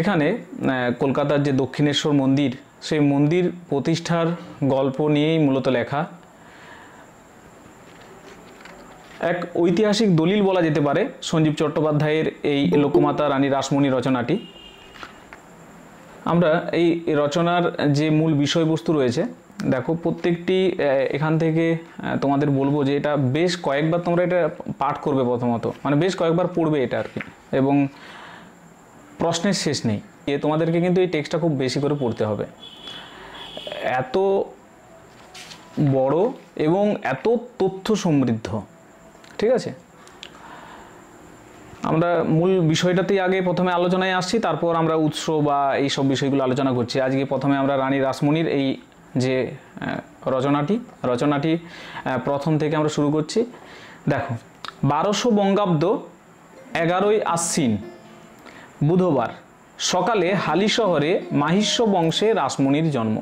এখানে কলকাতার যে দক্ষিণেশ্বর মন্দির, সেই মন্দির প্রতিষ্ঠার গল্প নিয়েই মূলত লেখা। এক ঐতিহাসিক দলিল বলা যেতে পারে সঞ্জীব চট্টোপাধ্যায়ের এই লোকমাতা রানী রাসমণি রচনাটি। আমরা এই রচনার যে মূল বিষয়বস্তু রয়েছে, দেখো প্রত্যেকটি এখান থেকে তোমাদের বলবো যে এটা বেশ কয়েকবার তোমরা এটা পাঠ করবে, প্রথমত মানে বেশ কয়েকবার পড়বে এটা আর কি, এবং প্রশ্নের শেষ নেই। তোমাদেরকে কিন্তু এই টেক্সটটা খুব বেশি করে পড়তে হবে। এত বড় এবং এত তথ্য সমৃদ্ধ, ঠিক আছে। আমরা মূল বিষয়টাতেই আগে প্রথমে আলোচনায় আসছি, তারপর আমরা উৎস বা এই সব বিষয়গুলো আলোচনা করছি। আজকে প্রথমে আমরা রানী রাসমণির এই যে রচনাটি প্রথম থেকে আমরা শুরু করছি। দেখো, 1200 বঙ্গাব্দ 11ই আশ্বিন বুধবার সকালে হালি শহরে মাহিষ্য বংশে রাসমণির জন্ম।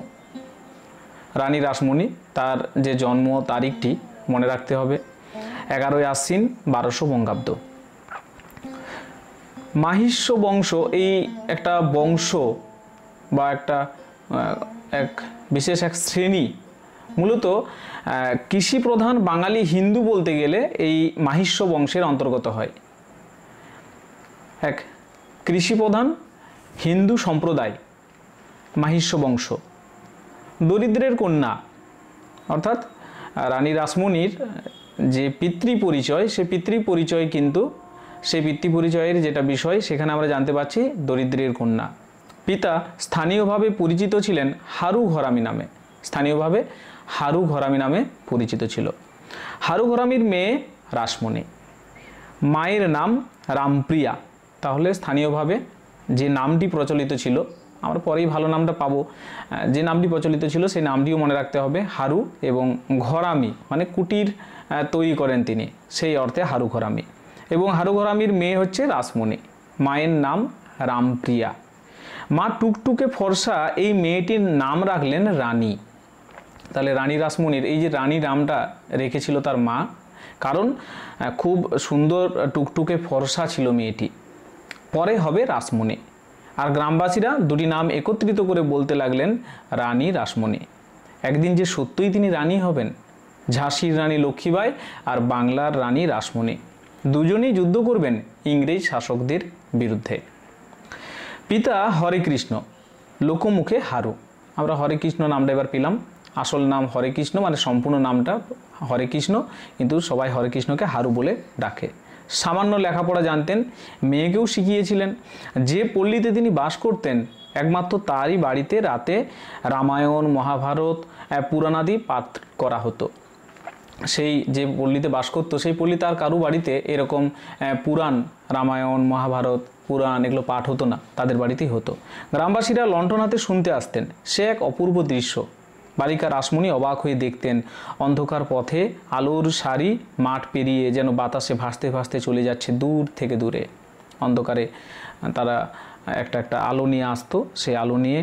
রানী রাসমণি, তার যে জন্ম তারিখটি মনে রাখতে হবে, 11ই আশ্বিন 1200 বঙ্গাব্দ। মাহিষ্য বংশ এই একটা বংশ বা একটা বিশেষ এক শ্রেণী, মূলত কৃষি প্রধান বাঙালি হিন্দু বলতে গেলে এই মাহিষ্য বংশের অন্তর্গত হয়। এক কৃষি প্রধান হিন্দু সম্প্রদায় মাহিষ্য বংশ। দরিদ্রের কন্যা, অর্থাৎ রানী রাসমণির যে পিতৃ পরিচয়, সে পিতৃ পরিচয় কিন্তু সেই পিতৃ পরিচয়ের যেটা বিষয় সেখানে আমরা জানতে পারছি দরিদ্রের কন্যা। পিতা স্থানীয়ভাবে পরিচিত ছিলেন হারু ঘরামি নামে, স্থানীয়ভাবে হারু ঘরামি নামে পরিচিত ছিল। হারু ঘরামির মেয়ে রাসমণি, মায়ের নাম রামপ্রিয়া। তাহলে স্থানীয়ভাবে যে নামটি প্রচলিত ছিল, আমরা পরেই ভালো নামটা পাবো, যে নামটি প্রচলিত ছিল সেই নামটিও মনে রাখতে হবে, হারু, এবং ঘরামি মানে কুটির তৈরি করেন তিনি, সেই অর্থে হারু ঘরামি। এবং হারু ঘরামির মেয়ে হচ্ছে রাসমণি, মায়ের নাম রামপ্রিয়া। মা টুকটুকে ফর্সা এই মেয়েটির নাম রাখলেন রানী। তাহলে রানী রাসমণির এই যে রানী নামটা রেখেছিল তার মা, কারণ খুব সুন্দর টুকটুকে ফর্সা ছিল মেয়েটি। পরে হবে রাসমণি। আর গ্রামবাসীরা দুটি নাম একত্রিত করে বলতে লাগলেন রানী রাসমণি। একদিন যে সত্যই তিনি রানী হবেন, ঝাঁসির রানী লক্ষ্মীবাই আর বাংলার রানী রাসমণি দুজনেই যুদ্ধ করবেন ইংরেজ শাসকদের বিরুদ্ধে। পিতা হরে কৃষ্ণ, লোকমুখে হারু। আমরা হরে কৃষ্ণ নামটা এবার পেলাম। আসল নাম হরে কৃষ্ণ, মানে সম্পূর্ণ নামটা হরে কৃষ্ণ, কিন্তু সবাই হরে কৃষ্ণকে হারু বলে ডাকে। সামান্য লেখাপড়া জানতেন, মেয়েকেও শিখিয়েছিলেন। যে পল্লীতে তিনি বাস করতেন একমাত্র তারই বাড়িতে রাতে রামায়ণ, মহাভারত, পুরাণাদি পাঠ করা হতো। সেই যে পল্লীতে বাস করতো সেই পল্লীতে আর কারু বাড়িতে এরকম পুরাণ, রামায়ণ, মহাভারত, পুরাণ এগুলো পাঠ হতো না, তাদের বাড়িতেই হতো। গ্রামবাসীরা লণ্ঠন হাতে শুনতে আসতেন। সে এক অপূর্ব দৃশ্য। বালিকা রাসমণি অবাক হয়ে দেখতেন, অন্ধকার পথে আলোর সারি মাঠ পেরিয়ে যেন বাতাসে ভাসতে ভাসতে চলে যাচ্ছে দূর থেকে দূরে। অন্ধকারে তারা একটা আলো নিয়ে আসতো, সেই আলো নিয়ে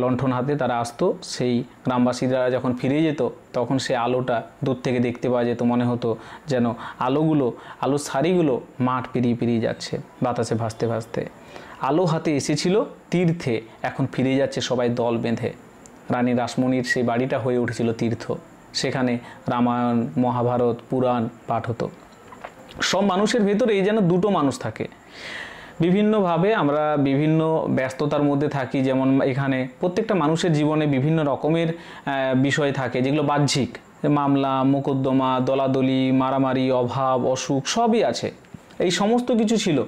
লণ্ঠন হাতে তারা আসতো। সেই গ্রামবাসীরা যখন ফিরে যেত তখন সেই আলোটা দূর থেকে দেখতে পাওয়া যেত, মনে হতো যেন আলোর সারিগুলো মাঠ পেরিয়ে পেরিয়ে যাচ্ছে বাতাসে ভাসতে ভাসতে। আলো হাতে এসেছিল তীর্থে, এখন ফিরে যাচ্ছে সবাই দল বেঁধে। রানী রাসমণির সেই বাড়িটা হয়ে উঠেছিল তীর্থ, সেখানে রামায়ণ, মহাভারত, পুরাণ পাঠ হতো। সব মানুষের ভেতরেই যেন দুটো মানুষ থাকে। বিভিন্নভাবে আমরা বিভিন্ন ব্যস্ততার মধ্যে থাকি, যেমন এখানে প্রত্যেকটা মানুষের জীবনে বিভিন্ন রকমের বিষয় থাকে যেগুলো বাহ্যিক, মামলা, মোকদ্দমা, দলাদলি, মারামারি, অভাব, অসুখ সবই আছে, এই সমস্ত কিছু ছিল।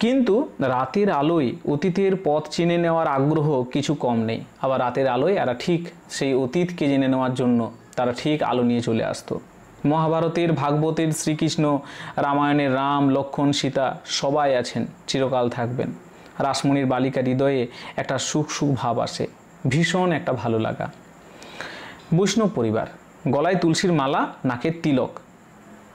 কিন্তু রাতের আলোয় অতীতের পথ চিনে নেওয়ার আগ্রহ কিছু কম নেই। আবার রাতের আলোয় এরা ঠিক সেই অতীতকে জেনে নেওয়ার জন্য তারা ঠিক আলো নিয়ে চলে আসতো। মহাভারতের, ভাগবতের শ্রীকৃষ্ণ, রামায়ণের রাম, লক্ষ্মণ, সীতা সবাই আছেন, চিরকাল থাকবেন। রাসমণির বালিকা হৃদয়ে একটা সুখ সুখ ভাব আসে, ভীষণ একটা ভালো লাগা। বৈষ্ণব পরিবার, গলায় তুলসীর মালা, নাকের তিলক।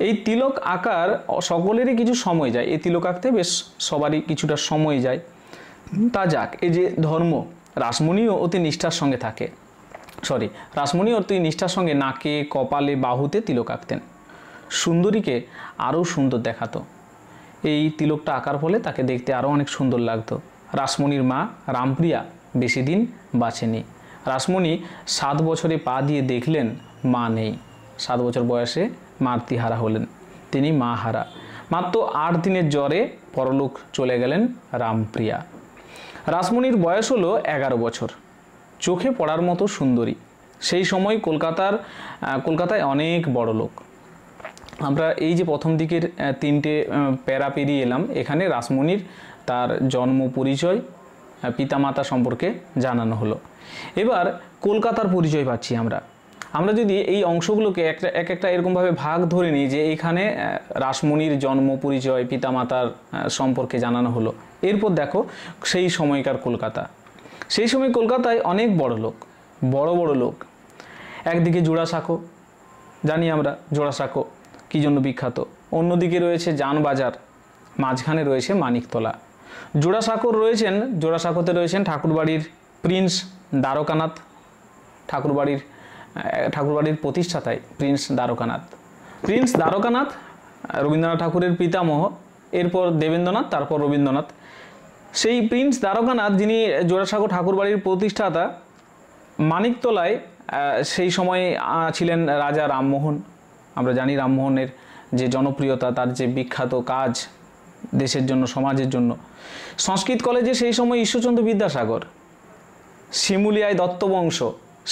এই তিলক আঁকার সকলেরই কিছু সময় যায়, এই তিলক আঁকতে বেশ সবারই কিছুটা সময় যায়। তা যাক, এই যে ধর্ম, রাসমণিও অতি নিষ্ঠার সঙ্গে থাকে, রাসমণি অতি নিষ্ঠার সঙ্গে নাকে, কপালে, বাহুতে তিলক আঁকতেন। সুন্দরীকে আরও সুন্দর দেখাতো। এই তিলকটা আঁকার ফলে তাকে দেখতে আরও অনেক সুন্দর লাগতো। রাসমণির মা রামপ্রিয়া বেশি দিন বাঁচেনি। রাসমণি 7 বছরে পা দিয়ে দেখলেন মা নেই। 7 বছর বয়সে মাতৃহারা হলেন, তিনি মা হারা। মাত্র 8 দিনের জ্বরে পরলোক চলে গেলেন রামপ্রিয়া। রাসমণির বয়স হলো 11 বছর। চোখে পড়ার মতো সুন্দরী। সেই সময় কলকাতায় অনেক বড় লোক। আমরা এই যে প্রথম দিকের 3টে প্যারা পেরিয়ে এলাম, এখানে রাসমণির তার জন্ম পরিচয়, পিতামাতা সম্পর্কে জানানো হলো। এবার কলকাতার পরিচয় পাচ্ছি আমরা যদি এই অংশগুলোকে একটা এরকমভাবে ভাগ ধরে নিই যে এইখানে রাসমণির জন্ম পরিচয়, পিতামাতার সম্পর্কে জানানো হলো। এরপর দেখো সেই সময়কার কলকাতা। সেই সময় কলকাতায় অনেক বড় লোক। একদিকে জোড়াসাঁকো, জানি আমরা জোড়াসাঁকো কী জন্য বিখ্যাত। অন্যদিকে রয়েছে জানবাজার, মাঝখানে রয়েছে মানিকতলা। জোড়াসাঁকোতে রয়েছেন ঠাকুরবাড়ির প্রিন্স দ্বারকানাথ, ঠাকুরবাড়ির প্রতিষ্ঠাতায় প্রিন্স দ্বারকানাথ রবীন্দ্রনাথ ঠাকুরের পিতামহ, এরপর দেবেন্দ্রনাথ, তারপর রবীন্দ্রনাথ। সেই প্রিন্স দ্বারকানাথ যিনি জোড়াসাঁকো ঠাকুরবাড়ির প্রতিষ্ঠাতা। মানিকতলায় সেই সময়ে ছিলেন রাজা রামমোহন। আমরা জানি রামমোহনের যে জনপ্রিয়তা, তার যে বিখ্যাত কাজ দেশের জন্য, সমাজের জন্য। সংস্কৃত কলেজে সেই সময় ঈশ্বরচন্দ্র বিদ্যাসাগর। শিমুলিয়ায় দত্তবংশ,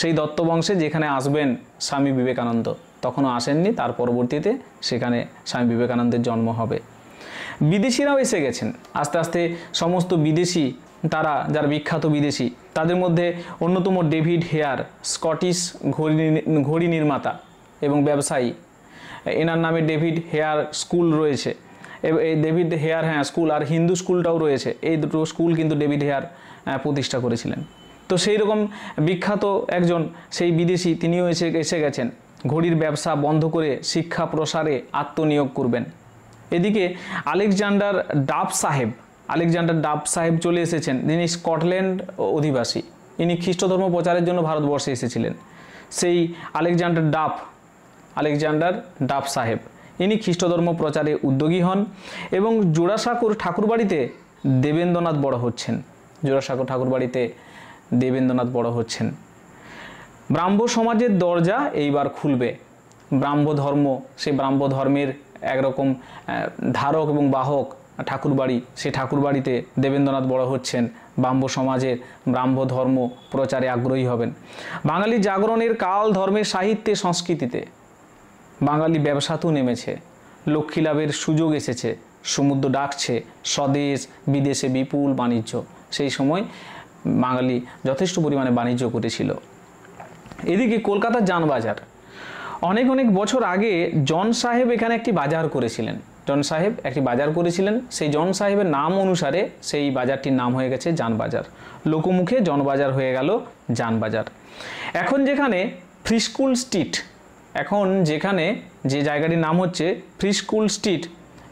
সেই দত্তবংশে যেখানে আসবেন স্বামী বিবেকানন্দ, তখনও আসেননি, তার পরবর্তীতে সেখানে স্বামী বিবেকানন্দের জন্ম হবে। বিদেশিরাও এসে গেছেন আস্তে আস্তে। সমস্ত বিদেশি, তারা যারা বিখ্যাত বিদেশি, তাদের মধ্যে অন্যতম ডেভিড হেয়ার, স্কটিশ ঘড়ি নির্মাতা এবং ব্যবসায়ী। এনার নামে ডেভিড হেয়ার স্কুল রয়েছে। এই ডেভিড হেয়ার স্কুল আর হিন্দু স্কুলটাও রয়েছে। এই দুটো স্কুল কিন্তু ডেভিড হেয়ার প্রতিষ্ঠা করেছিলেন। তো সেই রকম বিখ্যাত একজন সেই বিদেশি, তিনিও এসে গেছেন। ঘড়ির ব্যবসা বন্ধ করে শিক্ষা প্রসারে আত্মনিয়োগ করবেন। এদিকে আলেকজান্ডার ডাফ সাহেব চলে এসেছেন, যিনি স্কটল্যান্ড অধিবাসী। ইনি খ্রিস্ট ধর্ম প্রচারের জন্য ভারতবর্ষে এসেছিলেন। সেই আলেকজান্ডার ডাফ সাহেব, ইনি খ্রিস্ট ধর্ম প্রচারে উদ্যোগী হন এবং জোড়াসাঁকোর ঠাকুরবাড়িতে দেবেন্দ্রনাথ বড় হচ্ছেন। ব্রাহ্ম সমাজের দরজা এইবার খুলবে। ব্রাহ্ম ধর্ম, সেই ব্রাহ্ম ধর্মের একরকম ধারক এবং বাহক ঠাকুরবাড়ি, সেই ঠাকুরবাড়িতে দেবেন্দ্রনাথ বড় হচ্ছেন। ব্রাহ্ম সমাজের ব্রাহ্ম ধর্ম প্রচারে আগ্রহী হবেন। বাঙালি জাগরণের কাল ধর্মের সাহিত্যে, সংস্কৃতিতে বাঙালি ব্যবসাতেও নেমেছে। লক্ষ্মী লাভের সুযোগ এসেছে, সমুদ্র ডাকছে, স্বদেশ বিদেশে বিপুল বাণিজ্য। সেই সময় বাঙালি যথেষ্ট পরিমাণে বাণিজ্য করেছিল। এদিকে কলকাতার জানবাজার, অনেক বছর আগে জন সাহেব এখানে একটি বাজার করেছিলেন। সেই জন সাহেবের নাম অনুসারে সেই বাজারটির নাম হয়ে গেছে জানবাজার। লোকমুখে জনবাজার হয়ে গেল জানবাজার। এখন যেখানে ফ্রিস্কুল স্ট্রিট, যে জায়গাটির নাম হচ্ছে ফ্রিস্কুল স্ট্রিট,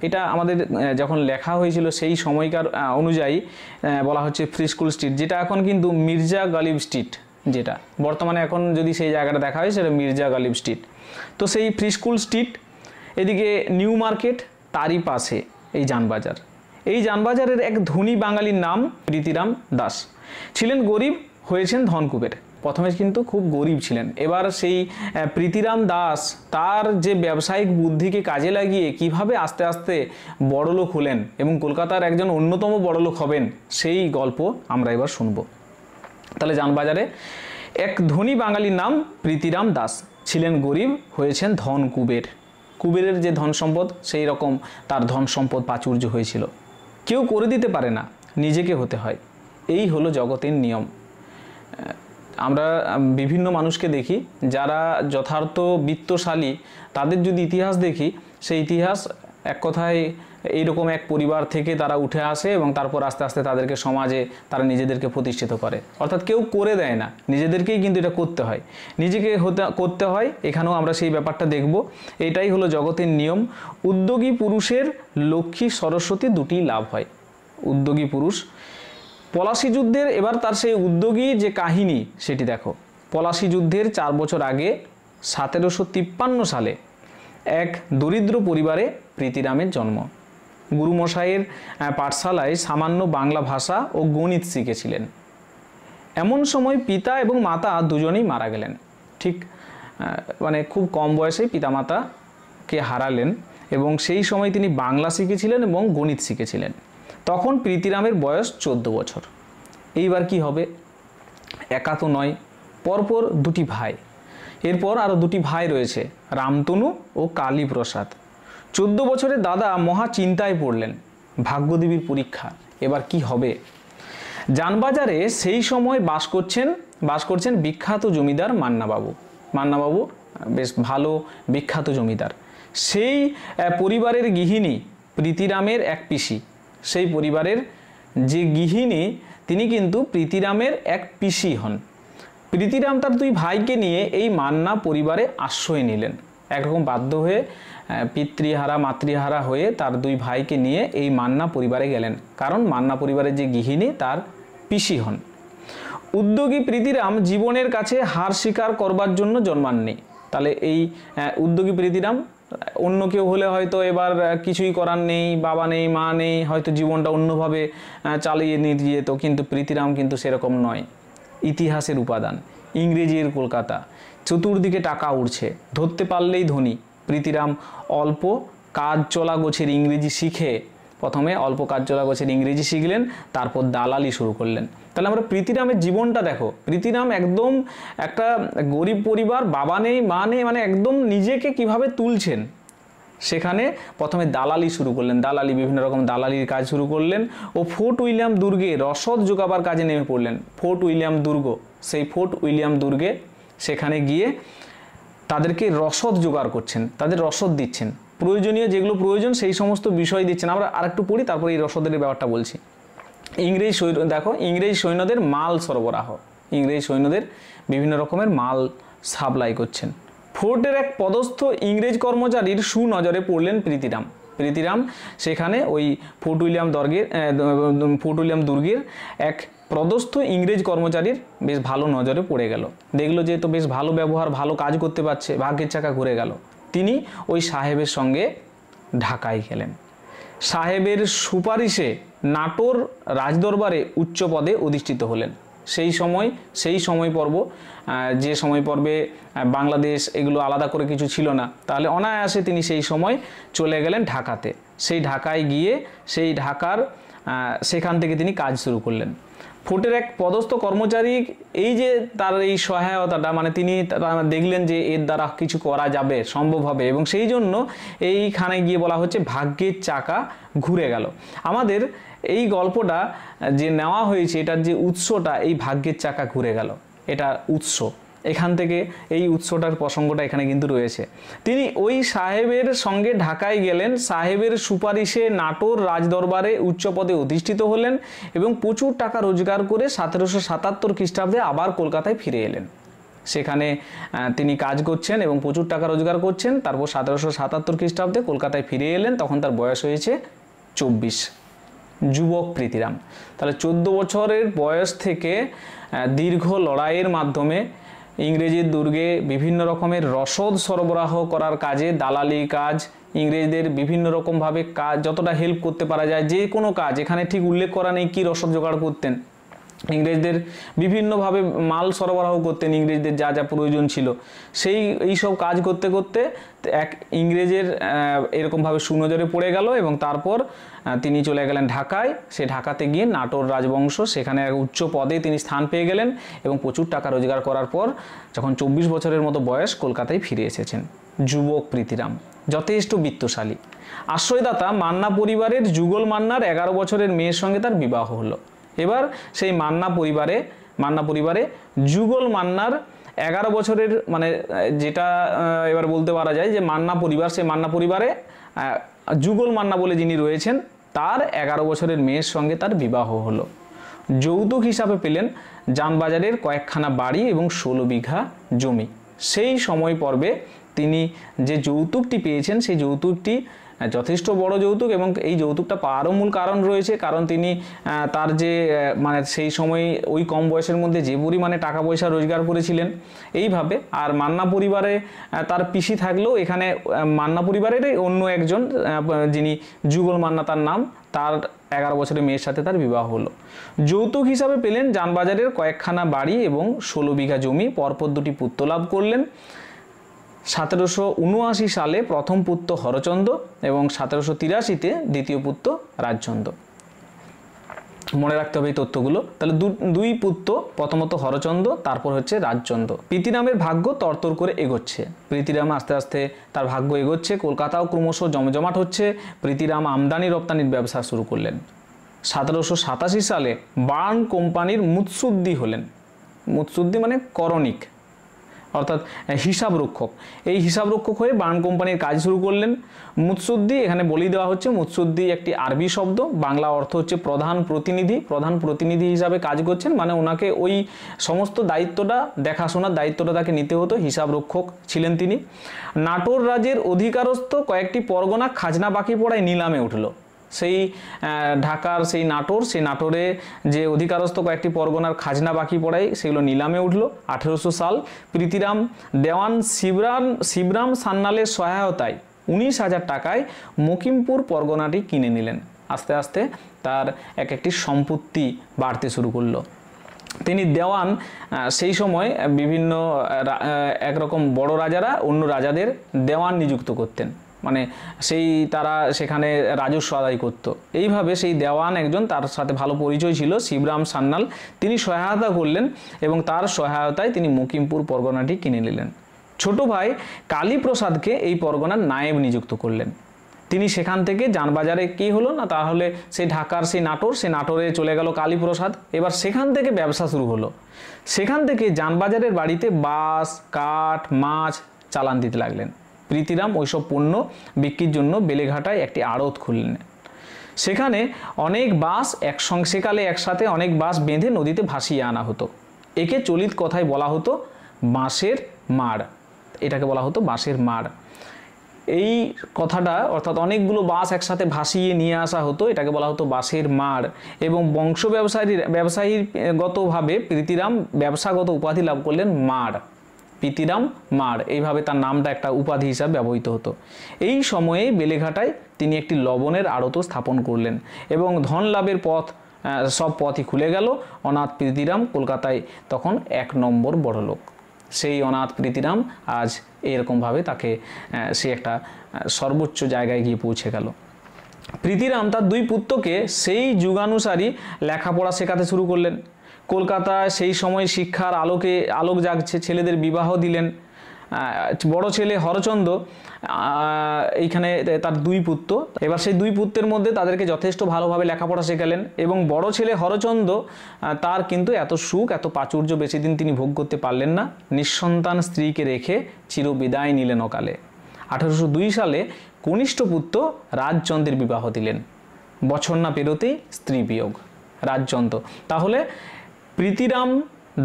এটা আমাদের যখন লেখা হয়েছিল সেই সময়কার অনুযায়ী বলা হচ্ছে ফ্রিস্কুল স্ট্রিট, যেটা এখন কিন্তু মির্জা গালিব স্ট্রিট, যেটা বর্তমানে এখন যদি সেই জায়গাটা দেখা হয় সেটা মির্জা গালিব স্ট্রিট। তো সেই ফ্রিস্কুল স্ট্রিট, এদিকে নিউ মার্কেট, তারই পাশে এই জানবাজার। এই জানবাজারের এক ধনী বাঙালির নাম প্রীতিরাম দাস। ছিলেন গরিব, হয়েছেন ধনকুবের। প্রথমে কিন্তু খুব গরিব ছিলেন। এবার সেই প্রীতিরাম দাস তার যে ব্যবসায়িক বুদ্ধিকে কাজে লাগিয়ে কিভাবে আস্তে আস্তে বড়লোক হলেন এবং কলকাতার একজন অন্যতম বড়লোক হবেন, সেই গল্প আমরা এবার শুনব। তাহলে জানবাজারে এক ধনী বাঙালির নাম প্রীতিরাম দাস, ছিলেন গরিব, হয়েছেন ধনকুবের। কুবেরের যে ধন সম্পদ, সেই রকম তার ধন সম্পদ প্রাচুর্য হয়েছিল। কেউ করে দিতে পারে না, নিজেকে হতে হয়। এই হলো জগতের নিয়ম। আমরা বিভিন্ন মানুষকে দেখি যারা যথার্থ বিত্তশালী, তাদের যদি ইতিহাস দেখি, সেই ইতিহাস এক কথায় এইরকম এক পরিবার থেকে তারা উঠে আসে এবং তারপর আস্তে আস্তে তাদেরকে সমাজে তারা নিজেদেরকে প্রতিষ্ঠিত করে। অর্থাৎ কেউ করে দেয় না, নিজেদেরকেই কিন্তু এটা করতে হয়, নিজেকে করতে হয়। এখানেও আমরা সেই ব্যাপারটা দেখব। এটাই হলো জগতের নিয়ম। উদ্যোগী পুরুষের লক্ষ্মী সরস্বতী দুটিই লাভ হয়। উদ্যোগী পুরুষ, পলাশী যুদ্ধের, এবার তার সেই উদ্যোগী যে কাহিনী সেটি দেখো। পলাশী যুদ্ধের 4 বছর আগে 1753 সালে এক দরিদ্র পরিবারে প্রীতিরামের জন্ম। গুরুমশাইয়ের পাঠশালায় সামান্য বাংলা ভাষা ও গণিত শিখেছিলেন। এমন সময় পিতা এবং মাতা দুজনেই মারা গেলেন। ঠিক মানে খুব কম বয়সেই পিতামাতাকে হারালেন এবং সেই সময় তিনি বাংলা শিখেছিলেন এবং গণিত শিখেছিলেন। তখন প্রীতিরামের বয়স 14 বছর। এইবার কি হবে? একা তো নয়, পরপর দুটি ভাই, এরপর আরও দুটি ভাই রয়েছে, রামতনু ও কালীপ্রসাদ। 14 বছরের দাদা মহা চিন্তায় পড়লেন, ভাগ্যদেবীর পরীক্ষা, এবার কি হবে? জানবাজারে সেই সময় বাস করছেন বিখ্যাত জমিদার মান্নাবাবু। মান্নাবাবু বেশ ভালো বিখ্যাত জমিদার। সেই পরিবারের গৃহিণী প্রীতিরামের এক পিসি। সেই পরিবারের যে গৃহিণী তিনি কিন্তু প্রীতিরামের এক পিসি হন। প্রীতিরাম তার দুই ভাইকে নিয়ে এই মান্না পরিবারে আশ্রয় নিলেন। একরকম বাধ্য হয়ে পিতৃহারা মাতৃহারা হয়ে তার দুই ভাইকে নিয়ে এই মান্না পরিবারে গেলেন, কারণ মান্না পরিবারের যে গৃহিণী তার পিসি হন। উদ্যোগী প্রীতিরাম জীবনের কাছে হার স্বীকার করবার জন্য জন্মাননি। তাহলে এই উদ্যোগী প্রীতিরাম, অন্য কেউ হলে হয়তো এবার কিছুই করার নেই, বাবা নেই মা নেই, হয়তো জীবনটা অন্যভাবে চালিয়ে নিয়ে যেত, কিন্তু প্রীতিরাম কিন্তু সেরকম নয়। ইতিহাসের উপাদান, ইংরেজির কলকাতা, চতুর্দিকে টাকা উঠছে, ধরতে পারলেই ধনী। প্রীতিরাম অল্প কাজ চলা গোছের ইংরেজি শিখে, প্রথমে অল্প কাজ চলা গোছের ইংরেজি শিখলেন, তারপর দালালি শুরু করলেন। তাহলে আমরা প্রীতিরামের জীবনটা দেখো, প্রীতিরাম একদম একটা গরিব পরিবার, বাবা নেই মা নেই, মানে একদম নিজেকে কিভাবে তুলছেন। সেখানে প্রথমে দালালি শুরু করলেন, বিভিন্ন রকম দালালির কাজ শুরু করলেন ও ফোর্ট উইলিয়াম দুর্গে রসদ জোগাবার কাজে নেমে পড়লেন। ফোর্ট উইলিয়াম দুর্গ, সেই ফোর্ট উইলিয়াম দুর্গে সেখানে গিয়ে তাদেরকে রসদ জোগাড় করছেন, তাদের রসদ দিচ্ছেন, প্রয়োজনীয় যেগুলো প্রয়োজন সেই সমস্ত বিষয় দিচ্ছেন। আমরা আরেকটু পড়ি, তারপরে এই রসদের ব্যাপারটা বলছি। ইংরেজ সৈন্যদের মাল সরবরাহ, ইংরেজ সৈন্যদের বিভিন্ন রকমের মাল সাপ্লাই করছেন। ফোর্টের এক পদস্থ ইংরেজ কর্মচারীর সুনজরে পড়লেন প্রীতিরাম সেখানে ওই ফোর্ট উইলিয়াম দুর্গের এক পদস্থ ইংরেজ কর্মচারীর বেশ ভালো নজরে পড়ে গেল। দেখলো যে তো বেশ ভালো ব্যবহার, ভালো কাজ করতে পারছে, ভাগ্যের চাকা ঘুরে গেল। তিনি ওই সাহেবের সঙ্গে ঢাকায় গেলেন। সাহেবের সুপারিশে নাটোর রাজদরবারে উচ্চ পদে অধিষ্ঠিত হলেন। সেই সময় পর্ব, যে সময় পর্বে বাংলাদেশ এগুলো আলাদা করে কিছু ছিল না, তাহলে অনায়াসে তিনি সেই সময় চলে গেলেন ঢাকাতে। সেই ঢাকায় গিয়ে সেখান থেকে তিনি কাজ শুরু করলেন। ফোর্টের এক পদস্থ কর্মচারী এই যে তার এই সহায়তাটা, মানে তিনি দেখলেন যে এর দ্বারা কিছু করা যাবে, সম্ভব হবে, এবং সেই জন্য এইখানে গিয়ে বলা হচ্ছে ভাগ্যের চাকা ঘুরে গেল। আমাদের এই গল্পটা যে নেওয়া হয়েছে, এটার যে উৎসটা, এই ভাগ্যের চাকা ঘুরে গেল, এটা উৎস, এখান থেকে এই উৎসটার প্রসঙ্গটা এখানে কিন্তু রয়েছে। তিনি ওই সাহেবের সঙ্গে ঢাকায় গেলেন, সাহেবের সুপারিশে নাটোর রাজদরবারে উচ্চ পদে অধিষ্ঠিত হলেন এবং প্রচুর টাকা রোজগার করে 1777 খ্রিস্টাব্দে আবার কলকাতায় ফিরে এলেন। সেখানে তিনি কাজ করছেন এবং প্রচুর টাকা রোজগার করছেন। তারপর 1777 খ্রিস্টাব্দে কলকাতায় ফিরে এলেন, তখন তার বয়স হয়েছে 24। যুবক প্রীতিরাম, তাহলে 14 বছরের বয়স থেকে দীর্ঘ লড়াইয়ের মাধ্যমে ইংরেজের দুর্গে বিভিন্ন রকমের রসদ সরবরাহ করার কাজে, দালালি কাজ, ইংরেজদের বিভিন্ন রকমভাবে কাজ, যতটা হেল্প করতে পারা যায়, যে কোনো কাজ, এখানে ঠিক উল্লেখ করা নেই কী রসদ জোগাড় করতেন। ইংরেজদের বিভিন্নভাবে মাল সরবরাহ করতেন, ইংরেজদের যা যা প্রয়োজন ছিল, এইসব কাজ করতে করতে এক ইংরেজের এরকমভাবে সুনজরে পড়ে গেল এবং তারপর তিনি চলে গেলেন ঢাকায়। সে ঢাকাতে গিয়ে নাটোর রাজবংশ, সেখানে এক উচ্চ পদে তিনি স্থান পেয়ে গেলেন এবং প্রচুর টাকা রোজগার করার পর যখন 24 বছরের মতো বয়স, কলকাতায় ফিরে এসেছেন। যুবক প্রীতিরাম যথেষ্ট বিত্তশালী। আশ্রয়দাতা মান্না পরিবারের যুগল মান্নার 11 বছরের মেয়ের সঙ্গে তার বিবাহ হলো। এবার সেই মান্না পরিবারে যুগল মান্নার 11 বছরের, মানে যেটা এবার বলতে পারা যায় যে মান্না পরিবার, সেই মান্না পরিবারে যুগল মান্না বলে যিনি রয়েছেন, তার 11 বছরের মেয়ের সঙ্গে তার বিবাহ হলো। যৌতুক হিসাবে পেলেন জানবাজারের কয়েকখানা বাড়ি এবং 16 বিঘা জমি। সেই সময় পর্বে তিনি যে যৌতুকটি পেয়েছেন, সেই যৌতুকটি যথেষ্ট বড় যৌতুক, এবং এই যৌতুকটা পাওয়ারও মূল কারণ রয়েছে, কারণ তিনি তার যে মানে সেই সময় ওই কম বয়সের মধ্যে যে পরিমাণে টাকা পয়সা রোজগার করেছিলেন এইভাবে। আর মান্না পরিবারে তার পিসি থাকলেও এখানে মান্না পরিবারেরই অন্য একজন যিনি যুগল মান্না তার নাম, তার 11 বছরের মেয়ের সাথে তার বিবাহ হলো। যৌতুক হিসাবে পেলেন জানবাজারের কয়েকখানা বাড়ি এবং 16 বিঘা জমি, পরপর 2টি পুত্র লাভ করলেন। 1779 সালে প্রথম পুত্র হরচন্দ্র এবং 1783-তে দ্বিতীয় পুত্র রাজচন্দ্র। মনে রাখতে হবে এই তথ্যগুলো। তাহলে দুই পুত্র, প্রথমত হরচন্দ্র, তারপর হচ্ছে রাজচন্দ্র। প্রীতিরামের ভাগ্য তরতর করে এগোচ্ছে। প্রীতিরাম আস্তে আস্তে তার ভাগ্য এগোচ্ছে, কলকাতাও ক্রমশ জমজমাট হচ্ছে। প্রীতিরাম আমদানি রপ্তানির ব্যবসা শুরু করলেন। 1787 সালে বার্ন কোম্পানির মুৎসুদ্দি হলেন। মুৎসুদ্দি মানে করণিক, অর্থাৎ হিসাব রক্ষক। এই হিসাব রক্ষক হয়ে বার্ন কোম্পানির কাজ শুরু করলেন। মুৎসুদ্দি এখানে বলি দেওয়া হচ্ছে, মুৎসুদ্দি একটি আরবি শব্দ, বাংলা অর্থ হচ্ছে প্রধান প্রতিনিধি। প্রধান প্রতিনিধি হিসাবে কাজ করছেন, মানে ওনাকে ওই সমস্ত দায়িত্বটা, দেখাশোনার দায়িত্বটা তাকে নিতে হতো, হিসাব রক্ষক ছিলেন তিনি। নাটোর রাজের অধিকারস্থ কয়েকটি পরগনা খাজনা বাকি পড়ায় নিলামে উঠল। সেই ঢাকার সেই নাটোরে যে অধিকারস্থ কয়েকটি পরগনার খাজনা বাকি পড়ায় সেগুলো নিলামে উঠল। 1800 সাল প্রীতিরাম দেওয়ান শিবরাম সান্যালের সহায়তায় 19,000 টাকায় মকিমপুর পরগনাটি কিনে নিলেন। আস্তে আস্তে তার একটি সম্পত্তি বাড়তে শুরু করলো। তিনি দেওয়ান, সেই সময় বিভিন্ন একরকম বড় রাজারা অন্য রাজাদের দেওয়ান নিযুক্ত করতেন, মানে তারা সেখানে রাজস্ব আদায় করত। এইভাবে সেই দেওয়ান একজন, তার সাথে ভালো পরিচয় ছিল, শিবরাম সান্যাল, তিনি সহায়তা করলেন এবং তার সহায়তায় তিনি মকিমপুর পরগনাটি কিনে নিলেন। ছোট ভাই কালীপ্রসাদকে এই পরগনার নায়েব নিযুক্ত করলেন। তিনি সেখান থেকে জানবাজারে কি হলো না, তাহলে সেই ঢাকার সেই নাটোরে চলে গেল কালীপ্রসাদ। এবার সেখান থেকে ব্যবসা শুরু হলো। সেখান থেকে জানবাজারের বাড়িতে বাঁশ, কাঠ, মাছ চালান দিতে লাগলেন। প্রীতিরাম ওইসব পণ্য বিক্রির জন্য বেলেঘাটায় একটি আড়ত খুললেন। সেখানে অনেক বাঁশ সেকালে একসাথে অনেক বাঁশ বেঁধে নদীতে ভাসিয়ে আনা হতো। একে চলিত কথায় বলা হতো বাঁশের মাড়। এটাকে বলা হতো বাঁশের মাড়। এই কথাটা, অর্থাৎ অনেকগুলো বাঁশ একসাথে ভাসিয়ে নিয়ে আসা হতো, এটাকে বলা হতো বাঁশের মাড়। এবং বংশ ব্যবসায়ীগতভাবে প্রীতিরাম ব্যবসাগত উপাধি লাভ করলেন মাড়। প্রীতিরাম মাড়, এইভাবে তার নামটা একটা উপাধি হিসাবে ব্যবহৃত হতো। এই সময়ে বেলেঘাটায় তিনি একটি লবণের আড়ত স্থাপন করলেন এবং ধন লাভের সব পথই খুলে গেল। অনাথ প্রীতিরাম কলকাতায় তখন 1 নম্বর বড়লোক। সেই অনাথ প্রীতিরাম আজ এরকমভাবে তাকে সে একটা সর্বোচ্চ জায়গায় গিয়ে পৌঁছে গেল। প্রীতিরাম তার 2 পুত্রকে সেই যুগানুসারী লেখাপড়া শেখাতে শুরু করলেন। কলকাতায় সেই সময় শিক্ষার আলোক জাগছে, ছেলেদের বিবাহ দিলেন। বড় ছেলে হরচন্দ্র, এইখানে তার 2 পুত্র। এবার সেই 2 পুত্রের মধ্যে তাদেরকে যথেষ্ট ভালোভাবে লেখাপড়া শেখালেন এবং বড় ছেলে হরচন্দ্র, তার কিন্তু এত সুখ, এত প্রাচুর্য বেশি দিন তিনি ভোগ করতে পারলেন না। নিঃসন্তান স্ত্রীকে রেখে চিরবিদায় নিলেন অকালে। 1802 সালে কনিষ্ঠ পুত্র রাজচন্দ্রের বিবাহ দিলেন। বছর না পেরোতেই স্ত্রী বিয়োগ, রাজচন্দ্র। তাহলে প্রীতিরাম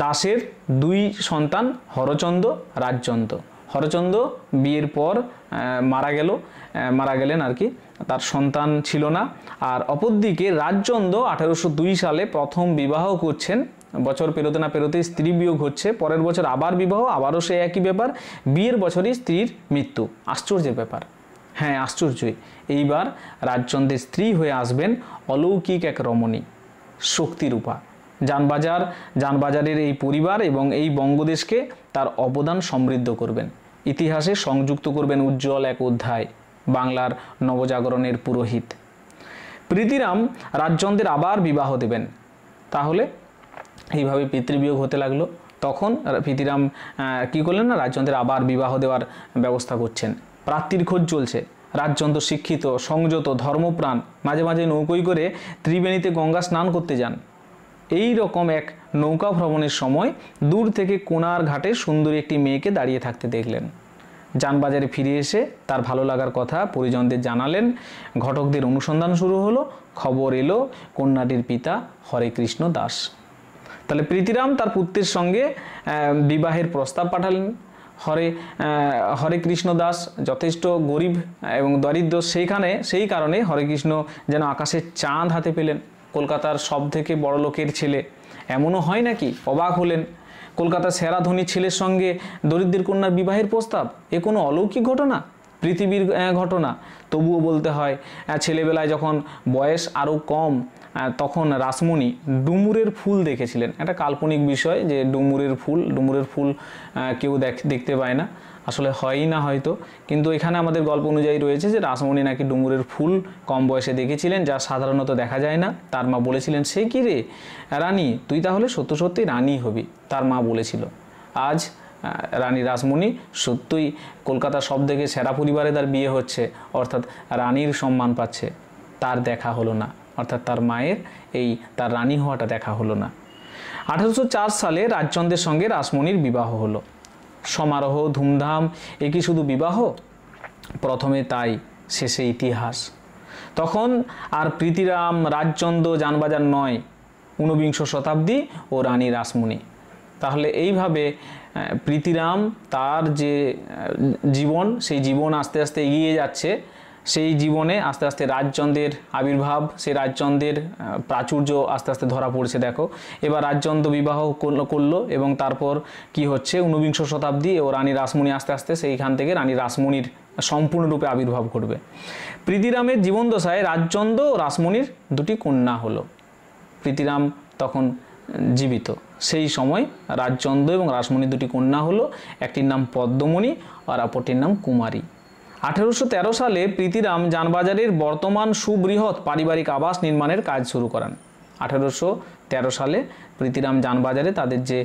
দাসের 2 সন্তান, হরচন্দ্র, রাজচন্দ্র। হরচন্দ্র বিয়ের পর মারা গেলেন আর কি, তার সন্তান ছিল না। আর অপরদিকে রাজচন্দ্র 1802 সালে প্রথম বিবাহ করছেন। বছর পেরোতে না পেরোতেই স্ত্রী বিয়োগ হচ্ছে। পরের বছর আবার বিবাহ, আবারও সে একই ব্যাপার। বিয়ের বছরই স্ত্রীর মৃত্যু। আশ্চর্যের ব্যাপার, হ্যাঁ আশ্চর্যই। এইবার রাজচন্দ্রের স্ত্রী হয়ে আসবেন অলৌকিক এক রমণী, শক্তিরূপা। জানবাজারের এই পরিবার এবং এই বঙ্গদেশকে তার অবদান সমৃদ্ধ করবেন, ইতিহাসে সংযুক্ত করবেন উজ্জ্বল এক অধ্যায়। বাংলার নবজাগরণের পুরোহিত প্রীতিরাম রাজচন্দ্রের আবার বিবাহ দেবেন। তাহলে এইভাবে পিতৃবিয়োগ হতে লাগলো। তখন প্রীতিরাম কী করলেন না, রাজচন্দ্রের আবার বিবাহ দেওয়ার ব্যবস্থা করছেন। প্রাপ্তির খোঁজ চলছে। রাজচন্দ্র শিক্ষিত, সংযত, ধর্মপ্রাণ, মাঝে মাঝে নৌকোয় করে ত্রিবেণীতে গঙ্গা স্নান করতে যান। এই রকম এক নৌকা ভ্রমণের সময় দূর থেকে কোনার ঘাটে সুন্দরী একটি মেয়েকে দাঁড়িয়ে থাকতে দেখলেন। জানবাজারে ফিরে এসে তার ভালো লাগার কথা পরিজনদের জানালেন। ঘটকদের অনুসন্ধান শুরু হলো। খবর এলো কন্যাটির পিতা হরেকৃষ্ণ দাস। তাহলে প্রীতিরাম তার পুত্রের সঙ্গে বিবাহের প্রস্তাব পাঠালেন। হরে কৃষ্ণ দাস যথেষ্ট গরিব এবং দরিদ্র, সেই কারণে হরে কৃষ্ণ যেন আকাশের চাঁদ হাতে পেলেন। কলকাতার সব থেকে বড় লোকের ছেলে, এমনও হয় নাকি? অবাক হলেন। কলকাতার সেরা ধনী ছেলের সঙ্গে দরিদ্রের কন্যার বিবাহের প্রস্তাব, এ কোনো অলৌকিক ঘটনা, পৃথিবীর ঘটনা? তবুও বলতে হয়, ছেলেবেলায় যখন বয়স আরও কম, তখন রাসমণি ডুমুরের ফুল দেখেছিলেন। একটা কাল্পনিক বিষয় যে ডুমুরের ফুল কেউ দেখতে পায় না, আসলে হয়ই না হয়তো, কিন্তু এখানে আমাদের গল্প অনুযায়ী রয়েছে যে রাসমণি নাকি ডুমুরের ফুল কম বয়সে দেখেছিলেন, যা সাধারণত দেখা যায় না। তার মা বলেছিলেন, সে কি রে রানী, তুই তাহলে সত্যি রানী হবি, তার মা বলেছিল। আজ রানী রাসমণি সত্যই কলকাতার সব থেকে সেরা পরিবারে তার বিয়ে হচ্ছে, অর্থাৎ রানীর সম্মান পাচ্ছে। তার দেখা হলো না, অর্থাৎ তার মায়ের তার রানী হওয়াটা দেখা হলো না। 1804 সালে রাজচন্দ্রের সঙ্গে রাসমণির বিবাহ হলো। সমারোহ, ধুমধাম, এ কি শুধু বিবাহ? প্রথমে তাই, শেষে ইতিহাস। তখন আর প্রীতিরাম, রাজচন্দ্র, যানবাজার নয়, 19বিংশ শতাব্দী ও রানী রাসমণি। তাহলে এইভাবে প্রীতিরাম তার যে জীবন, সেই জীবন আস্তে আস্তে এগিয়ে যাচ্ছে। সেই জীবনে আস্তে আস্তে রাজচন্দ্রের আবির্ভাব, সেই রাজচন্দ্রের প্রাচুর্য আস্তে আস্তে ধরা পড়ছে। দেখো, এবার রাজচন্দ্র বিবাহ করলো এবং তারপর কি হচ্ছে, 19বিংশ শতাব্দী ও রানী রাসমণি আস্তে আস্তে সেইখান থেকে রানী রাসমণির সম্পূর্ণরূপে আবির্ভাব ঘটবে। প্রীতিরামের জীবনদশায় রাজচন্দ্র ও রাসমণির দুটি কন্যা হলো। প্রীতিরাম তখন জীবিত, সেই সময় রাজচন্দ্র এবং রাসমণির দুটি কন্যা হলো, একটির নাম পদ্মমণি আর অপরটির নাম কুমারী। 1813 সালে প্রীতিরাম যানবাজারের বর্তমান সুবৃহৎ পারিবারিক আবাস নির্মাণের কাজ শুরু করেন। 1813 সালে প্রীতিরাম যানবাজারে তাদের যে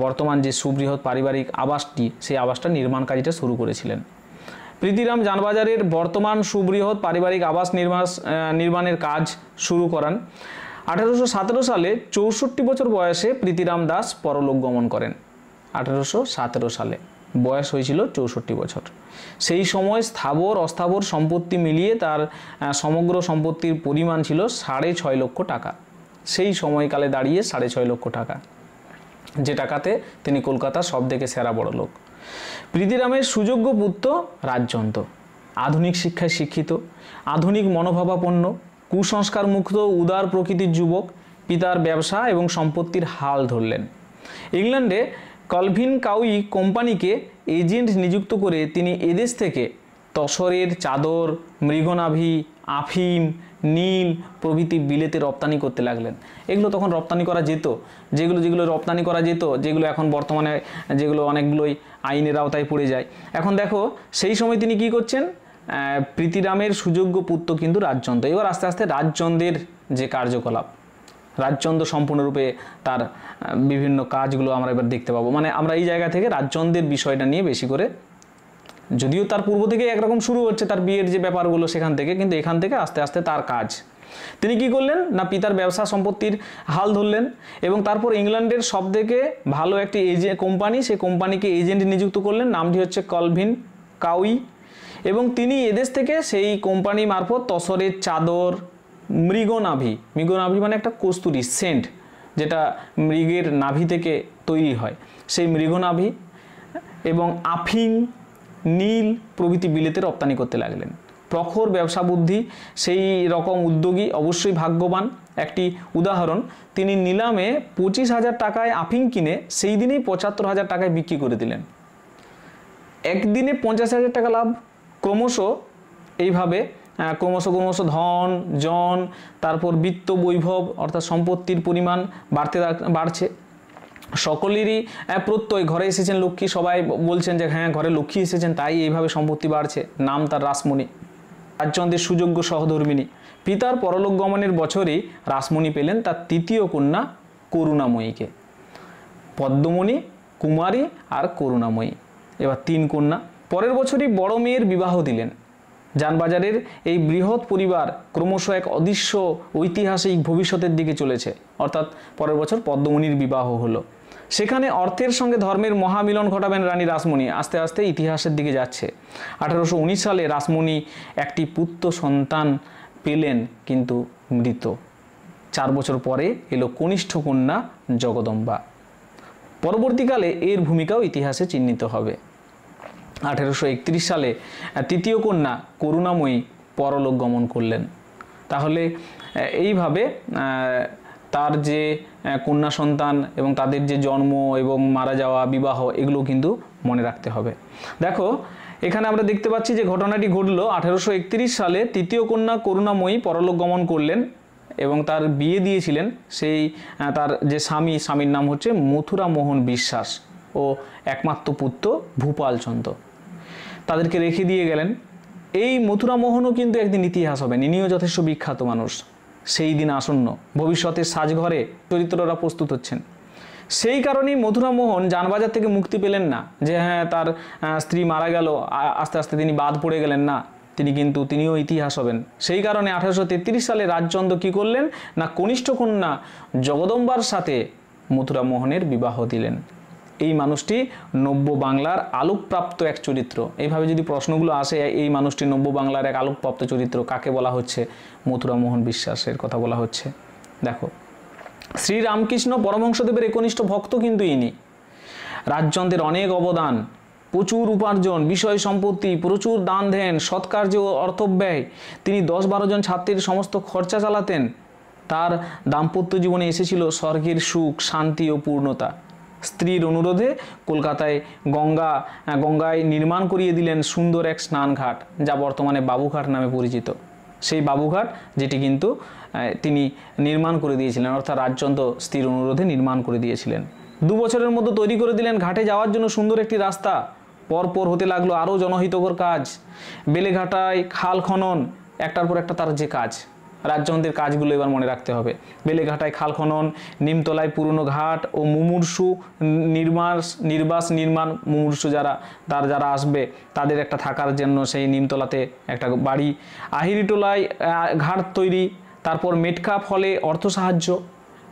বর্তমান যে সুবৃহৎ পারিবারিক আবাসটি, সেই আবাসটা নির্মাণ কাজটা শুরু করেছিলেন। প্রীতিরাম যানবাজারের বর্তমান সুবৃহৎ পারিবারিক আবাস নির্মাণের কাজ শুরু করেন। 1817 সালে 64 বছর বয়সে প্রীতিরাম দাস পরলোক গমন করেন। 1817 সালে বয়স হয়েছিল 64 বছর। সেই সময় স্থাবর অস্থাবর সম্পত্তি মিলিয়ে তার সমগ্র সম্পত্তির পরিমাণ ছিল 6.5 লক্ষ টাকা। সেই সময়কালে দাঁড়িয়ে 6.5 লক্ষ টাকা, যে টাকাতে তিনি কলকাতার সব থেকে সেরা বড় লোক। প্রীতিরামের সুযোগ্য পুত্র রাজচন্দ্র আধুনিক শিক্ষায় শিক্ষিত, আধুনিক মনোভাবাপন্ন, কুসংস্কার মুক্ত, উদার প্রকৃতির যুবক। পিতার ব্যবসা এবং সম্পত্তির হাল ধরলেন। ইংল্যান্ডে কলভিন কাউই কোম্পানিকে এজেন্ট নিযুক্ত করে তিনি এদেশ থেকে তসরের চাদর, মৃগনাভি, আফিম, নীল প্রভৃতি বিলেতে রপ্তানি করতে লাগলেন। এগুলো তখন রপ্তানি করা যেত, যেগুলো রপ্তানি করা যেত, যেগুলো এখন বর্তমানে যেগুলো অনেকগুলোই আইনের আওতায় পড়ে যায়। এখন দেখো, সেই সময় তিনি কি করছেন, প্রীতিরামের সুযোগ্য পুত্র কিন্তু রাজচন্দ্র। এবার আস্তে আস্তে রাজচন্দ্রের যে কার্যকলাপ, রাজচন্দ্র সম্পূর্ণরূপে তার বিভিন্ন কাজগুলো আমরা এবার দেখতে পাবো। মানে আমরা এই জায়গা থেকে রাজচন্দ্রের বিষয়টা নিয়ে বেশি করে, যদিও তার পূর্ব থেকে একরকম শুরু হচ্ছে তার বিয়ের যে ব্যাপারগুলো সেখান থেকে, কিন্তু এখান থেকে আস্তে আস্তে তার কাজ। তিনি কি করলেন না, পিতার ব্যবসা সম্পত্তির হাল ধরলেন এবং তারপর ইংল্যান্ডের সব থেকে ভালো একটি কোম্পানি, সেই কোম্পানিকে এজেন্ট নিযুক্ত করলেন। নামটি হচ্ছে কলভিন কাউই, এবং তিনি এদেশ থেকে সেই কোম্পানি মারফত তসরের চাদর, মৃগনাভি মানে একটা কস্তুরী সেন্ট, যেটা মৃগের নাভি থেকে তৈরি হয়, সেই মৃগনাভি এবং আফিং, নীল প্রভৃতি বিলেতে রপ্তানি করতে লাগলেন। প্রখর ব্যবসা বুদ্ধি, সেই রকম উদ্যোগী অবশ্যই ভাগ্যবান। একটি উদাহরণ, তিনি নিলামে 25,000 টাকায় আফিং কিনে সেই দিনেই 75,000 টাকায় বিক্রি করে দিলেন। একদিনে 50,000 টাকা লাভ। ক্রমশ এইভাবে ক্রমশ ধন জন, তারপর বিত্ত বৈভব অর্থাৎ সম্পত্তির পরিমাণ বাড়ছে। সকলেরই প্রত্যয়, ঘরে এসেছেন লক্ষ্মী, সবাই বলছেন যে হ্যাঁ ঘরে লক্ষ্মী এসেছেন, তাই এইভাবে সম্পত্তি বাড়ছে। নাম তার রাসমণি, রাজচন্দ্রের সুযোগ্য সহধর্মিণী। পিতার পরলোক গমনের বছরেই রাসমণি পেলেন তার তৃতীয় কন্যা করুণাময়ীকে। পদ্মমণি, কুমারী আর করুণাময়ী, এবার 3 কন্যা। পরের বছরই বড় মেয়ের বিবাহ দিলেন। যানবাজারের এই বৃহৎ পরিবার ক্রমশ এক অদৃশ্য ঐতিহাসিক ভবিষ্যতের দিকে চলেছে। অর্থাৎ পরের বছর পদ্মমণির বিবাহ হলো। সেখানে অর্থের সঙ্গে ধর্মের মহামিলন ঘটাবেন রানী রাসমণি। আস্তে আস্তে ইতিহাসের দিকে যাচ্ছে। 1819 সালে রাসমণি একটি পুত্র সন্তান পেলেন, কিন্তু মৃত। 4 বছর পরে এলো কনিষ্ঠ কন্যা জগদম্বা। পরবর্তীকালে এর ভূমিকাও ইতিহাসে চিহ্নিত হবে। 1831 সালে তৃতীয় কন্যা করুণাময়ী পরলোক গমন করলেন। তাহলে এইভাবে তার যে কন্যা সন্তান এবং তাদের যে জন্ম এবং মারা যাওয়া, বিবাহ, এগুলো কিন্তু মনে রাখতে হবে। দেখো এখানে আমরা দেখতে পাচ্ছি যে ঘটনাটি ঘটলো 1831 সালে তৃতীয় কন্যা করুণাময়ী পরলোক গমন করলেন এবং তার বিয়ে দিয়েছিলেন সেই তার যে স্বামীর নাম হচ্ছে মথুরা মোহন বিশ্বাস ও একমাত্র পুত্র ভূপাল চন্দ্র। তাদেরকে রেখে দিয়ে গেলেন। এই মথুরা মোহনও কিন্তু একদিন ইতিহাস হবেন, ইনিও যথেষ্ট বিখ্যাত মানুষ। সেই দিন আসন্ন, ভবিষ্যতের সাজঘরে চরিত্ররা প্রস্তুত হচ্ছেন। সেই কারণেই মথুরা মোহন জানবাজার থেকে মুক্তি পেলেন না, যে হ্যাঁ তার স্ত্রী মারা গেল, আস্তে আস্তে তিনি বাদ পড়ে গেলেন না, তিনিও ইতিহাস হবেন। সেই কারণে 1833 সালে রাজচন্দ্র কী করলেন না, কনিষ্ঠ কন্যা জগদম্বার সাথে মথুরা মোহনের বিবাহ দিলেন। এই মানুষটি নব্য বাংলার আলোকপ্রাপ্ত এক চরিত্র। এইভাবে যদি প্রশ্নগুলো আসে, এই মানুষটি নব্য বাংলার এক আলোকপ্রাপ্ত চরিত্র, কাকে বলা হচ্ছে? মথুরা মোহন বিশ্বাসের কথা বলা হচ্ছে। দেখো শ্রীরামকৃষ্ণ পরমহংসদেবের একনিষ্ঠ ভক্ত কিন্তু ইনি। রাজচন্দ্রের অনেক অবদান, প্রচুর উপার্জন, বিষয় সম্পত্তি, প্রচুর দান ধ্যান, সৎকার্য ও অর্থব্যয়, তিনি 10-12 জন ছাত্রীর সমস্ত খরচা চালাতেন। তার দাম্পত্য জীবনে এসেছিল স্বর্গের সুখ, শান্তি ও পূর্ণতা। স্ত্রীর অনুরোধে কলকাতায় গঙ্গায় নির্মাণ করিয়ে দিলেন সুন্দর এক স্নানঘাট, যা বর্তমানে বাবুঘাট নামে পরিচিত। সেই বাবুঘাট যেটি কিন্তু তিনি নির্মাণ করে দিয়েছিলেন, অর্থাৎ রাজচন্দ্র স্ত্রীর অনুরোধে নির্মাণ করে দিয়েছিলেন। 2 বছরের মধ্যে তৈরি করে দিলেন ঘাটে যাওয়ার জন্য সুন্দর একটি রাস্তা। পরপর হতে লাগলো আরও জনহিতকর কাজ, বেলেঘাটায় খাল খনন, একটার পর একটা তার যে কাজ, রাজচন্দ্রের কাজগুলো এবার মনে রাখতে হবে। বেলেঘাটায় খাল খনন, নিমতলায় পুরনো ঘাট ও মুমূর্ষু নির্বাস নির্মাণ, মুমূর্ষু যারা আসবে তাদের একটা থাকার জন্য সেই নিমতলাতে একটা বাড়ি, আহিরিটোলায় ঘাট তৈরি, তারপর মেটকাপ হলে অর্থ সাহায্য।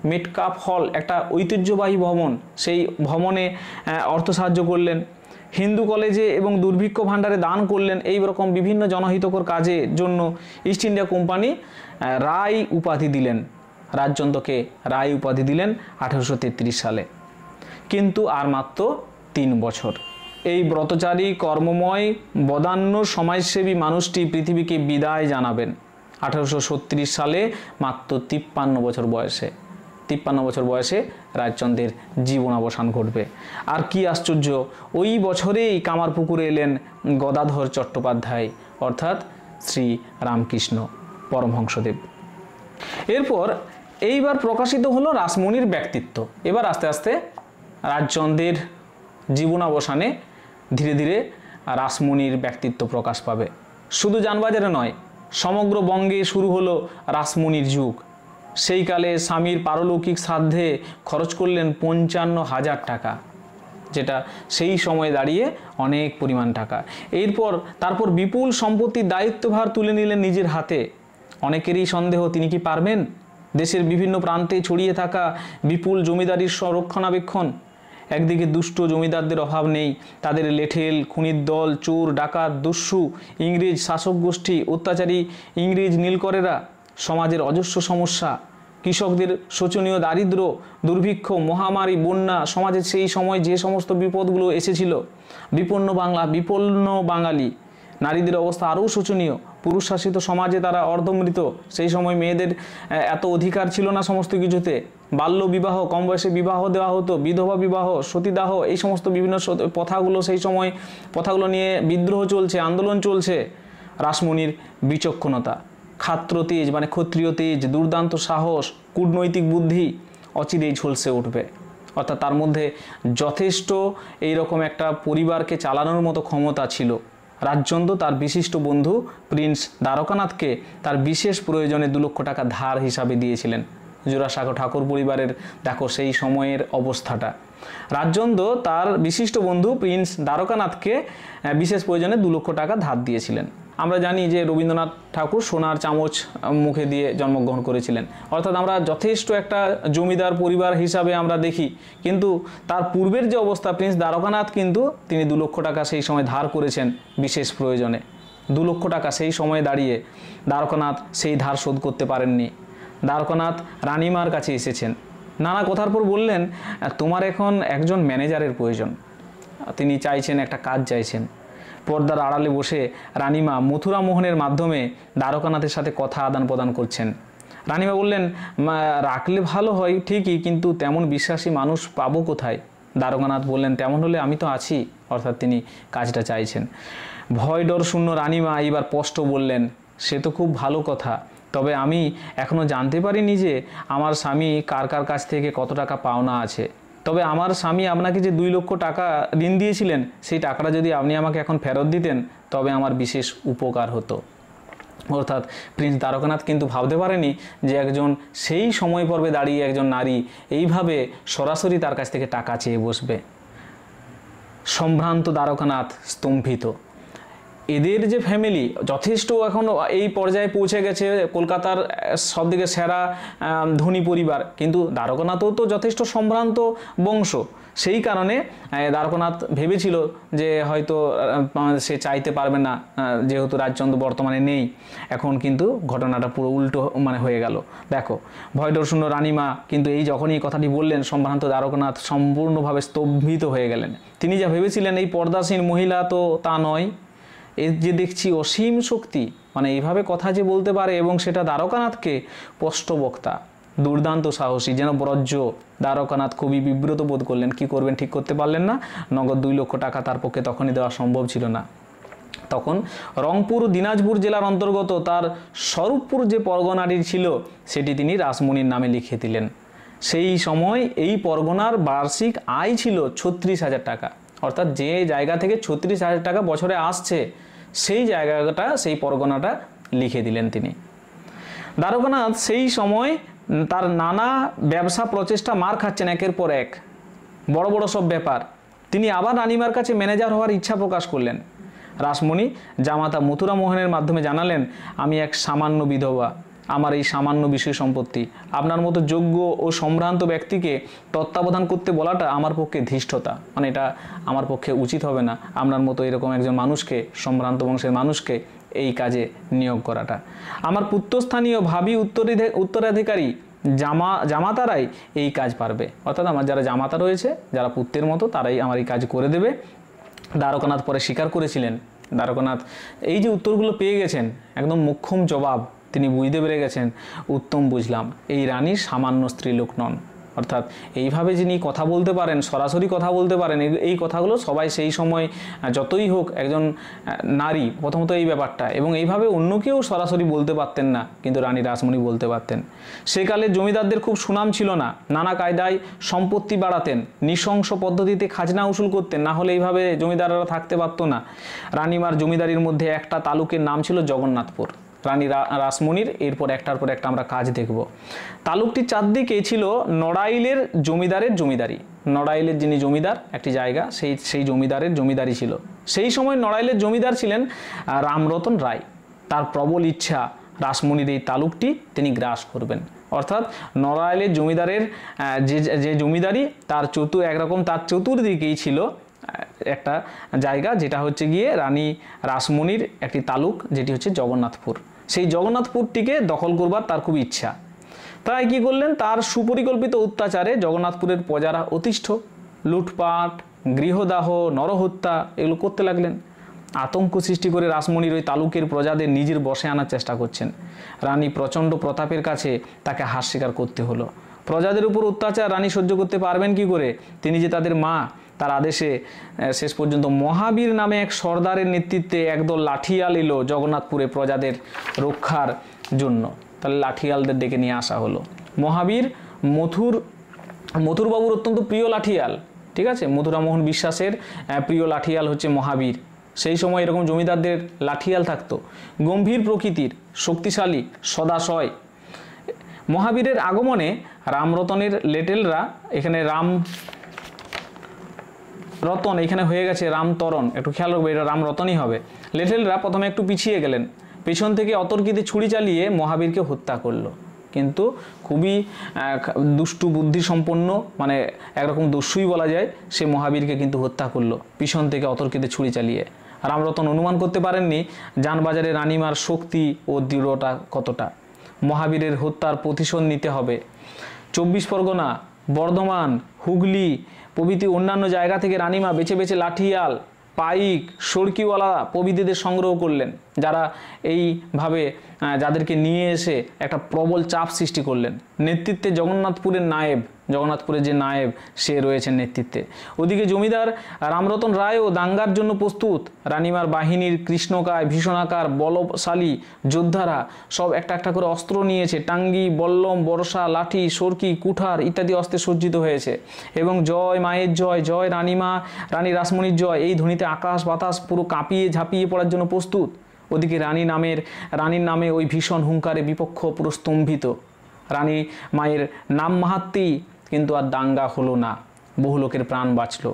মেটকাপ হল একটা ঐতিহ্যবাহী ভবন, সেই ভবনে অর্থ সাহায্য করলেন। হিন্দু কলেজে এবং দুর্ভিক্ষ ভাণ্ডারে দান করলেন। এই রকম বিভিন্ন জনহিতকর কাজের জন্য ইস্ট ইন্ডিয়া কোম্পানি রায় উপাধি দিলেন, রাজচন্দ্রকে রায় উপাধি দিলেন 1833 সালে। কিন্তু আর মাত্র 3 বছর এই ব্রতচারী কর্মময় বদান্য সমাজসেবী মানুষটি পৃথিবীকে বিদায় জানাবেন 1836 সালে মাত্র 53 বছর বয়সে। 53 বছর বয়সে রাজচন্দ্রের জীবনাবসান ঘটবে। আর কি আশ্চর্য, ওই বছরেই কামারপুকুরে এলেন গদাধর চট্টোপাধ্যায়, অর্থাৎ শ্রী রামকৃষ্ণ পরমহংসদেব। এরপর এইবার প্রকাশিত হলো রাসমণির ব্যক্তিত্ব। এবার আস্তে আস্তে রাজচন্দ্রের জীবনাবসানে ধীরে ধীরে রাসমণির ব্যক্তিত্ব প্রকাশ পাবে। শুধু জানবাজারে নয়, সমগ্র বঙ্গে শুরু হলো রাসমণির যুগ। সেই কালে স্বামীর পারলৌকিক শ্রাদ্ধে খরচ করলেন 55,000 টাকা, যেটা সেই সময়ে দাঁড়িয়ে অনেক পরিমাণ টাকা। তারপর বিপুল সম্পত্তির দায়িত্বভার তুলে নিলেন নিজের হাতে। অনেকেরই সন্দেহ তিনি কি পারবেন দেশের বিভিন্ন প্রান্তে ছড়িয়ে থাকা বিপুল জমিদারির রক্ষণাবেক্ষণ। একদিকে দুষ্ট জমিদারদের অভাব নেই, তাদের লেঠেল, খুনির দল, চোর, ডাকাত, দস্যু, ইংরেজ শাসক গোষ্ঠী, অত্যাচারী ইংরেজ নীলকরেরা, সমাজের অজস্র সমস্যা, কৃষকদের শোচনীয় দারিদ্র্য, দুর্ভিক্ষ, মহামারী, বন্যা, সমাজের সেই সময় যে সমস্ত বিপদগুলো এসেছিল, বিপন্ন বাঙালি, নারীদের অবস্থা আরও শোচনীয়, পুরুষ শাসিত সমাজে তারা অর্ধমৃত, সেই সময় মেয়েদের এত অধিকার ছিল না সমস্ত কিছুতে, বাল্য বিবাহ, কম বয়সে বিবাহ দেওয়া হতো, বিধবা বিবাহ, সতীদাহ, এই সমস্ত বিভিন্ন প্রথাগুলো, সেই সময় প্রথাগুলো নিয়ে বিদ্রোহ চলছে, আন্দোলন চলছে। রাসমণির বিচক্ষণতা, ক্ষাত্র তেজ মানে ক্ষত্রিয় তেজ, দুর্দান্ত সাহস, কূটনৈতিক বুদ্ধি অচিরেই ঝলসে উঠবে। অর্থাৎ তার মধ্যে যথেষ্ট এইরকম একটা পরিবারকে চালানোর মতো ক্ষমতা ছিল। রাজচন্দ্র তার বিশিষ্ট বন্ধু প্রিন্স দ্বারকানাথকে তার বিশেষ প্রয়োজনে 2 লক্ষ টাকা ধার হিসাবে দিয়েছিলেন। জোড়াসাঁকো ঠাকুর পরিবারের দেখো সেই সময়ের অবস্থাটা। রাজচন্দ্র তার বিশিষ্ট বন্ধু প্রিন্স দ্বারকানাথকে বিশেষ প্রয়োজনে 2 লক্ষ টাকা ধার দিয়েছিলেন। আমরা জানি যে রবীন্দ্রনাথ ঠাকুর সোনার চামচ মুখে দিয়ে জন্মগ্রহণ করেছিলেন, অর্থাৎ আমরা যথেষ্ট একটা জমিদার পরিবার হিসাবে আমরা দেখি। কিন্তু তার পূর্বের যে অবস্থা, প্রিন্স দ্বারকানাথ কিন্তু তিনি 2 লক্ষ টাকা সেই সময় ধার করেছেন বিশেষ প্রয়োজনে। 2 লক্ষ টাকা সেই সময়ে দাঁড়িয়ে দ্বারকানাথ সেই ধার শোধ করতে পারেননি। দ্বারকানাথ রানীমার কাছে এসেছেন, নানা কথার পর বললেন, তোমার এখন একজন ম্যানেজারের প্রয়োজন। তিনি চাইছেন, একটা কাজ চাইছেন। পর্দার আড়ালে বসে রানীমা মথুরা মোহনের মাধ্যমে দ্বারকানাথের সাথে কথা আদান প্রদান করছেন। রানীমা বললেন, রাখলে ভালো হয় ঠিকই, কিন্তু তেমন বিশ্বাসী মানুষ পাবো কোথায়? দ্বারকানাথ বললেন, তেমন হলে আমি তো আছি। অর্থাৎ তিনি কাজটা চাইছেন। ভয় ডর শূন্য রানীমা এবার স্পষ্ট বললেন, সে তো খুব ভালো কথা, তবে আমি এখনও জানতে পারিনি যে আমার স্বামী কার কার কাছ থেকে কত টাকা পাওনা আছে। তবে আমার স্বামী আপনাকে যে 2 লক্ষ টাকা ঋণ দিয়েছিলেন, সেই টাকাটা যদি আপনি আমাকে এখন ফেরত দিতেন তবে আমার বিশেষ উপকার হতো। অর্থাৎ প্রিন্স দ্বারকানাথ কিন্তু ভাবতে পারেনি যে একজন সেই সময় পর্বে দাঁড়িয়ে একজন নারী এইভাবে সরাসরি তার কাছ থেকে টাকা চেয়ে বসবে। সম্ভ্রান্ত দ্বারকানাথ স্তম্ভিত। এদের যে ফ্যামিলি যথেষ্ট এখন এই পর্যায়ে পৌঁছে গেছে, কলকাতার সবদিকে সেরা ধনী পরিবার, কিন্তু দ্বারকানাথও তো যথেষ্ট সম্ভ্রান্ত বংশ। সেই কারণে দ্বারকানাথ ভেবেছিল যে হয়তো সে চাইতে পারবে না, যেহেতু রাজচন্দ্র বর্তমানে নেই। এখন কিন্তু ঘটনাটা পুরো উল্টো হয়ে গেল। দেখো, ভয়ডরশূন্য রানীমা কিন্তু এই যখনই এই কথাটি বললেন, সম্ভ্রান্ত দ্বারকানাথ সম্পূর্ণভাবে স্তম্ভিত হয়ে গেলেন। তিনি যা ভেবেছিলেন এই পর্দাসীন মহিলা তো তা নয়, এর যে দেখছি অসীম শক্তি, এইভাবে কথা যে বলতে পারে, এবং সেটা দ্বারকানাথকে স্পষ্ট বক্তা, দুর্দান্ত সাহসী, যেন ব্রজ্য। দ্বারকানাথ খুবই বিব্রত বোধ করলেন। কি করবেন ঠিক করতে পারলেন না। নগদ 2 লক্ষ টাকা তার পক্ষে তখনই দেওয়া সম্ভব ছিল না। তখন রংপুর দিনাজপুর জেলার অন্তর্গত তার স্বরূপপুর যে পরগনাটি ছিল, সেটি তিনি রাসমণির নামে লিখে দিলেন। সেই সময় এই পরগনার বার্ষিক আয় ছিল 36,000 টাকা। অর্থাৎ যে জায়গা থেকে 36,000 টাকা বছরে আসছে, সেই জায়গাটা, সেই পরগনাটা লিখে দিলেন তিনি। দ্বারকানাথ সেই সময় তার নানা ব্যবসা প্রচেষ্টা মার খাচ্ছেন একের পর এক, বড় বড় সব ব্যাপার। তিনি আবার রানীমার কাছে ম্যানেজার হওয়ার ইচ্ছা প্রকাশ করলেন। রাসমণি জামাতা মথুরা মোহনের মাধ্যমে জানালেন, আমি এক সামান্য বিধবা, আমার এই সামান্য বিষয় সম্পত্তি, আপনার মতো যোগ্য ও সম্ভ্রান্ত ব্যক্তিকে তত্ত্বাবধান করতে বলাটা আমার পক্ষে ধৃষ্টতা, এটা আমার পক্ষে উচিত হবে না। আপনার মতো এরকম একজন মানুষকে, সম্ভ্রান্ত বংশের মানুষকে এই কাজে নিয়োগ করাটা। আমার পুত্রস্থানীয় ভাবি উত্তরাধিকারী জামাতারাই এই কাজ পারবে। অর্থাৎ আমার যারা জামাতা রয়েছে, যারা পুত্রের মতো, তারাই আমার এই কাজ করে দেবে। দ্বারকানাথ পরে স্বীকার করেছিলেন। দ্বারকানাথ এই যে উত্তরগুলো পেয়ে গেছেন, একদম মোক্ষম জবাব, তিনি বুঝতে পেরে গেছেন, উত্তম বুঝলাম, এই রানী সামান্য স্ত্রীলোক নন। অর্থাৎ এইভাবে যিনি কথা বলতে পারেন, সরাসরি কথা বলতে পারেন, এই কথাগুলো সবাই সেই সময় যতই হোক একজন নারী, প্রথমত এই ব্যাপারটা, এবং এইভাবে অন্য কেউ সরাসরি বলতে পারতেন না, কিন্তু রানী রাসমণি বলতে পারতেন। সেকালে জমিদারদের খুব সুনাম ছিল না, নানা কায়দায় সম্পত্তি বাড়াতেন, নৃশংস পদ্ধতিতে খাজনা উসুল করতেন, না হলে এইভাবে জমিদাররা থাকতে পারতো না। রানীমার জমিদারির মধ্যে একটা তালুকের নাম ছিল জগন্নাথপুর। রানী রাসমণির এরপর একটার পর একটা আমরা কাজ দেখব। তালুকটির চারদিকে ছিল নড়াইলের জমিদারের জমিদারি। নড়াইলের যিনি জমিদার, একটি জায়গা, সেই জমিদারের জমিদারি ছিল। সেই সময় নড়াইলের জমিদার ছিলেন রামরতন রায়। তার প্রবল ইচ্ছা রাসমণির এই তালুকটি তিনি গ্রাস করবেন। অর্থাৎ নড়াইলের জমিদারের যে জমিদারি, তার তার চতুর্দিকেই ছিল একটা জায়গা, যেটা হচ্ছে গিয়ে রানী রাসমণির একটি তালুক, যেটি হচ্ছে জগন্নাথপুর। সেই জগন্নাথপুরটিকে দখল করবার তার খুব ইচ্ছা। তাই কি করলেন, তার সুপরিকল্পিত অত্যাচারে জগন্নাথপুরের প্রজারা অতিষ্ঠ, লুটপাট, গৃহদাহ, নরহত্যা এগুলো করতে লাগলেন। আতঙ্ক সৃষ্টি করে রাসমণির ওই তালুকের প্রজাদের নিজের বশে আনার চেষ্টা করছেন। রানী প্রচণ্ড প্রতাপের কাছে তাকে হার স্বীকার করতে হলো। প্রজাদের উপর অত্যাচার রানী সহ্য করতে পারবেন কি করে? তিনি যে তাদের মা, তার আদেশে শেষ পর্যন্ত মহাবীর নামে এক সর্দারের নেতৃত্বে একদল লাঠিয়াল এলো জগন্নাথপুরে প্রজাদের রক্ষার জন্য। তাহলে লাঠিয়ালদের ডেকে নিয়ে আসা হলো। মহাবীর মথুরবাবুর অত্যন্ত প্রিয় লাঠিয়াল, ঠিক আছে, মথুরামোহন বিশ্বাসের প্রিয় লাঠিয়াল হচ্ছে মহাবীর। সেই সময় এরকম জমিদারদের লাঠিয়াল থাকতো, গম্ভীর প্রকৃতির, শক্তিশালী, সদাশয়। মহাবীরের আগমনে রামরতনের লেটেলরা, এখানে রতন এখানে হয়ে গেছে রামতরণ, একটু খেয়াল রাখবে, এটা রামরতনই হবে। লেটেলরা প্রথমে একটু পিছিয়ে গেলেন, পেছন থেকে অতর্কিতে ছুরি চালিয়ে মহাবীরকে হত্যা করলো। কিন্তু খুবই দুষ্টু বুদ্ধি সম্পন্ন, একরকম দস্যুই বলা যায়, সে মহাবীরকে কিন্তু হত্যা করলো পিছন থেকে অতর্কিতে ছুরি চালিয়ে। রামরতন অনুমান করতে পারেননি যানবাজারে রানীমার শক্তি ও দৃঢ়তা কতটা। মহাবীরের হত্যার প্রতিশোধ নিতে হবে। 24 পরগনা, বর্ধমান, হুগলি প্রভৃতি অন্যান্য জায়গা থেকে রানীমা বেছে বেছে লাঠিয়াল পাইক, সড়কিওয়ালা প্রভৃতিদের সংগ্রহ করলেন, যারা এইভাবে যাদেরকে নিয়ে এসে একটা প্রবল চাপ সৃষ্টি করলেন। নেতৃত্বে জগন্নাথপুরের যে নায়েব সে রয়েছেন নেতৃত্বে। ওদিকে জমিদার রামরতন রায়ও দাঙ্গার জন্য প্রস্তুত। রানিমার বাহিনীর কৃষ্ণকায় ভীষণাকার বলশালী যোদ্ধারা সব একটা একটা করে অস্ত্র নিয়েছে। টাঙ্গি, বল্লম, বর্ষা, লাঠি, সরকি, কুঠার ইত্যাদি অস্ত্রে সজ্জিত হয়েছে এবং জয় মায়ের জয়, জয় রানিমা, রানী রাসমণির জয় এই ধ্বনিতে আকাশ বাতাস পুরো কাঁপিয়ে ঝাঁপিয়ে পড়ার জন্য প্রস্তুত। ওদিকে রানীর নামে ওই ভীষণ হুঙ্কারে বিপক্ষ পুরো স্তম্ভিত। রানী মায়ের নাম মাহাত্মেই কিন্তু আর দাঙ্গা হলো না, বহু লোকের প্রাণ বাঁচল।